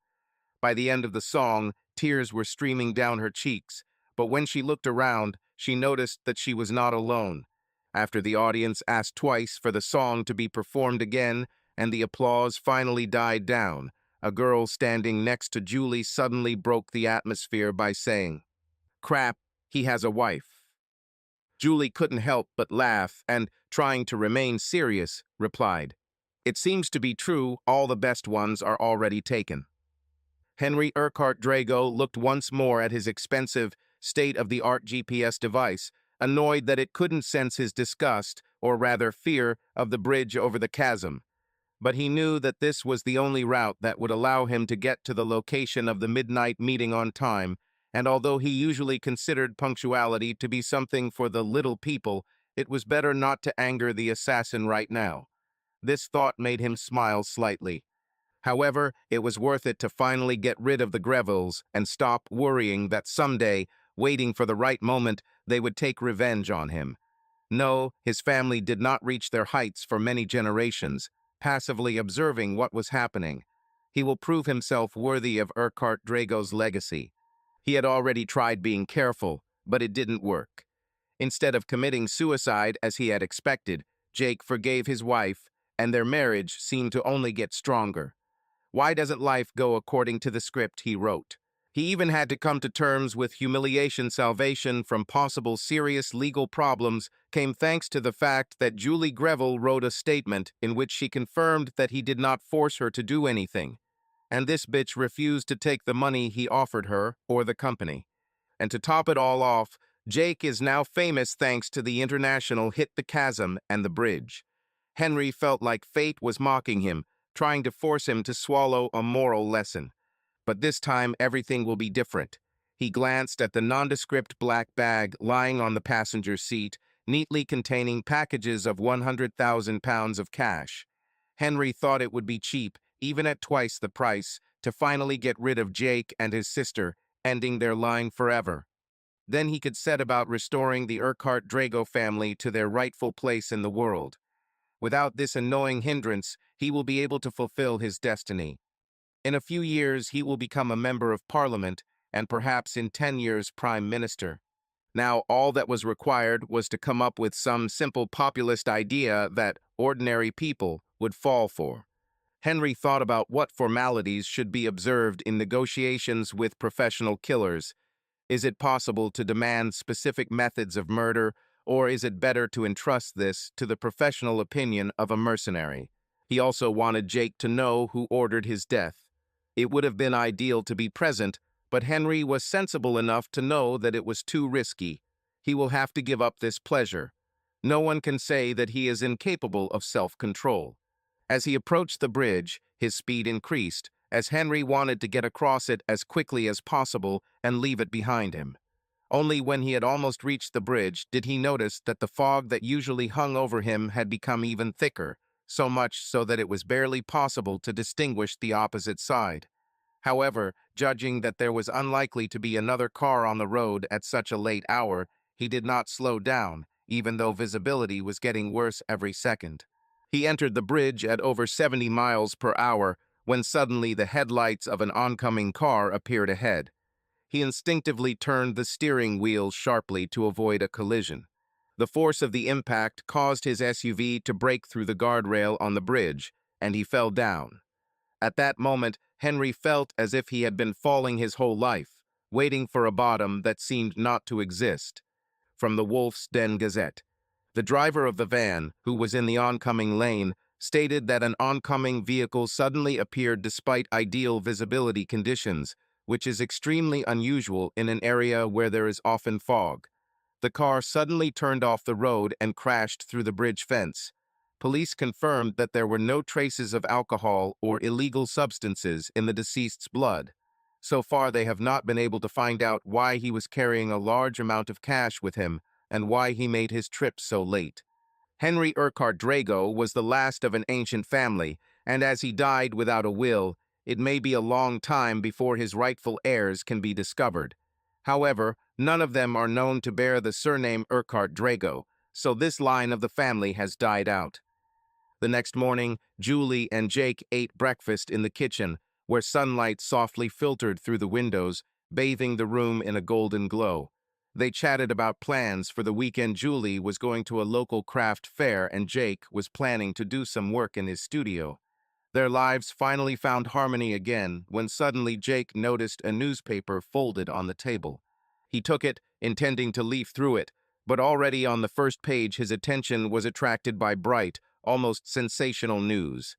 By the end of the song, tears were streaming down her cheeks, but when she looked around, she noticed that she was not alone. After the audience asked twice for the song to be performed again, and the applause finally died down, a girl standing next to Julie suddenly broke the atmosphere by saying, "Crap, he has a wife." Julie couldn't help but laugh and, trying to remain serious, replied, "It seems to be true, all the best ones are already taken." Henry Urkhart Drago looked once more at his expensive, state-of-the-art GPS device, annoyed that it couldn't sense his disgust, or rather fear, of the bridge over the chasm. But he knew that this was the only route that would allow him to get to the location of the midnight meeting on time, and although he usually considered punctuality to be something for the little people, it was better not to anger the assassin right now. This thought made him smile slightly. However, it was worth it to finally get rid of the Grevilles and stop worrying that someday, waiting for the right moment, they would take revenge on him. No, his family did not reach their heights for many generations, passively observing what was happening. He will prove himself worthy of Urkhart Drago's legacy. He had already tried being careful, but it didn't work. Instead of committing suicide as he had expected, Jake forgave his wife, and their marriage seemed to only get stronger. Why doesn't life go according to the script he wrote? He even had to come to terms with humiliation. Salvation from possible serious legal problems came thanks to the fact that Julie Greville wrote a statement in which she confirmed that he did not force her to do anything. And this bitch refused to take the money he offered her or the company. And to top it all off, Jake is now famous thanks to the international hit The Chasm and the Bridge. Henry felt like fate was mocking him, trying to force him to swallow a moral lesson. But this time, everything will be different. He glanced at the nondescript black bag lying on the passenger seat, neatly containing packages of 100,000 pounds of cash. Henry thought it would be cheap, even at twice the price, to finally get rid of Jake and his sister, ending their line forever. Then he could set about restoring the Urkhart Drago family to their rightful place in the world. Without this annoying hindrance, he will be able to fulfill his destiny. In a few years, he will become a member of parliament, and perhaps in 10 years, prime minister. Now, all that was required was to come up with some simple populist idea that ordinary people would fall for. Henry thought about what formalities should be observed in negotiations with professional killers. Is it possible to demand specific methods of murder, or is it better to entrust this to the professional opinion of a mercenary? He also wanted Jake to know who ordered his death. It would have been ideal to be present, but Henry was sensible enough to know that it was too risky. He will have to give up this pleasure. No one can say that he is incapable of self-control. As he approached the bridge, his speed increased, as Henry wanted to get across it as quickly as possible and leave it behind him. Only when he had almost reached the bridge did he notice that the fog that usually hung over him had become even thicker, so much so that it was barely possible to distinguish the opposite side. However, judging that there was unlikely to be another car on the road at such a late hour, he did not slow down, even though visibility was getting worse every second. He entered the bridge at over 70 miles per hour when suddenly the headlights of an oncoming car appeared ahead. He instinctively turned the steering wheel sharply to avoid a collision. The force of the impact caused his SUV to break through the guardrail on the bridge, and he fell down. At that moment, Henry felt as if he had been falling his whole life, waiting for a bottom that seemed not to exist. From the Wolf's Den Gazette. The driver of the van, who was in the oncoming lane, stated that an oncoming vehicle suddenly appeared despite ideal visibility conditions, which is extremely unusual in an area where there is often fog. The car suddenly turned off the road and crashed through the bridge fence. Police confirmed that there were no traces of alcohol or illegal substances in the deceased's blood. So far, they have not been able to find out why he was carrying a large amount of cash with him and why he made his trip so late. Henry Urkhart Drago was the last of an ancient family, and as he died without a will, it may be a long time before his rightful heirs can be discovered. However, none of them are known to bear the surname Urkhart Drago, so this line of the family has died out. The next morning, Julie and Jake ate breakfast in the kitchen, where sunlight softly filtered through the windows, bathing the room in a golden glow. They chatted about plans for the weekend. Julie was going to a local craft fair and Jake was planning to do some work in his studio. Their lives finally found harmony again when suddenly Jake noticed a newspaper folded on the table. He took it, intending to leaf through it, but already on the first page his attention was attracted by bright, almost sensational news.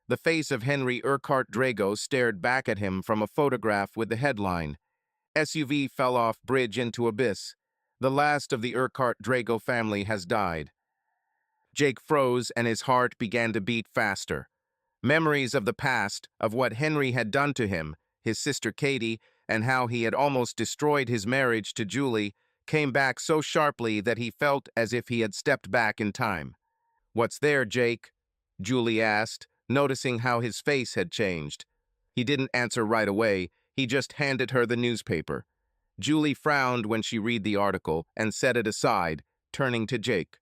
The face of Henry Urkhart Drago stared back at him from a photograph with the headline, "SUV fell off bridge into abyss. The last of the Urkhart Drago family has died." Jake froze and his heart began to beat faster. Memories of the past, of what Henry had done to him, his sister Katie, and how he had almost destroyed his marriage to Julie, came back so sharply that he felt as if he had stepped back in time. "What's there, Jake?" Julie asked, noticing how his face had changed. He didn't answer right away, he just handed her the newspaper. Julie frowned when she read the article and set it aside, turning to Jake.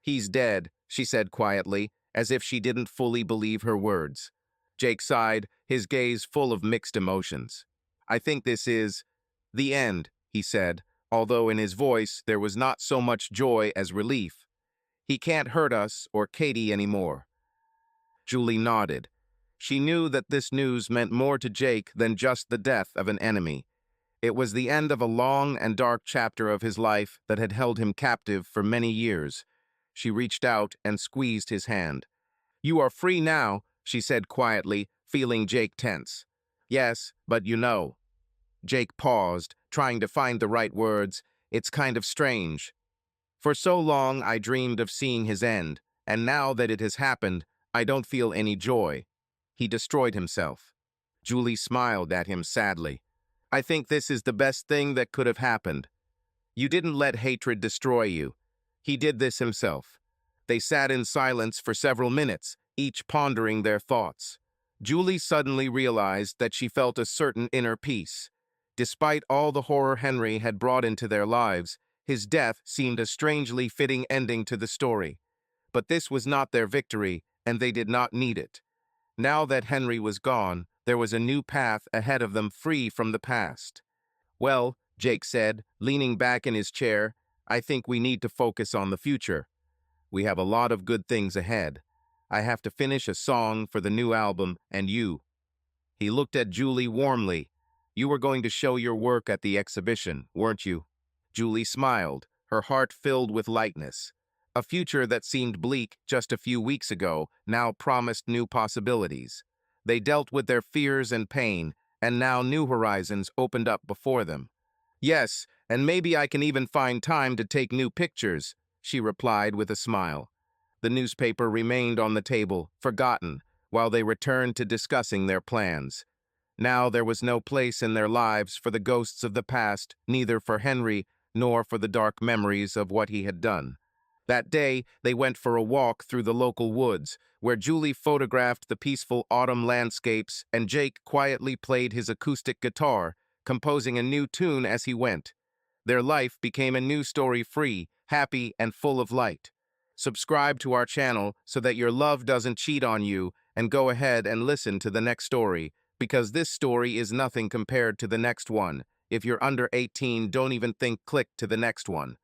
"He's dead," she said quietly, as if she didn't fully believe her words. Jake sighed, his gaze full of mixed emotions. "I think this is the end," he said, although in his voice there was not so much joy as relief. "He can't hurt us or Katie anymore." Julie nodded. She knew that this news meant more to Jake than just the death of an enemy. It was the end of a long and dark chapter of his life that had held him captive for many years. She reached out and squeezed his hand. "You are free now," she said quietly, feeling Jake tense. "Yes, but you know." Jake paused, trying to find the right words. "It's kind of strange. For so long I dreamed of seeing his end, and now that it has happened, I don't feel any joy. He destroyed himself." Julie smiled at him sadly. "I think this is the best thing that could have happened. You didn't let hatred destroy you. He did this himself." They sat in silence for several minutes, each pondering their thoughts. Julie suddenly realized that she felt a certain inner peace. Despite all the horror Henry had brought into their lives, his death seemed a strangely fitting ending to the story. But this was not their victory, and they did not need it. Now that Henry was gone, there was a new path ahead of them, free from the past. "Well," Jake said, leaning back in his chair, "I think we need to focus on the future. We have a lot of good things ahead. I have to finish a song for the new album, and you." He looked at Julie warmly. "You were going to show your work at the exhibition, weren't you?" Julie smiled, her heart filled with lightness. A future that seemed bleak just a few weeks ago now promised new possibilities. They dealt with their fears and pain, and now new horizons opened up before them. "Yes, and maybe I can even find time to take new pictures," she replied with a smile. The newspaper remained on the table, forgotten, while they returned to discussing their plans. Now there was no place in their lives for the ghosts of the past, neither for Henry nor for the dark memories of what he had done. That day, they went for a walk through the local woods, where Julie photographed the peaceful autumn landscapes and Jake quietly played his acoustic guitar, composing a new tune as he went. Their life became a new story, free, happy, and full of light. Subscribe to our channel so that your love doesn't cheat on you, and go ahead and listen to the next story, because this story is nothing compared to the next one. If you're under 18, don't even think click to the next one.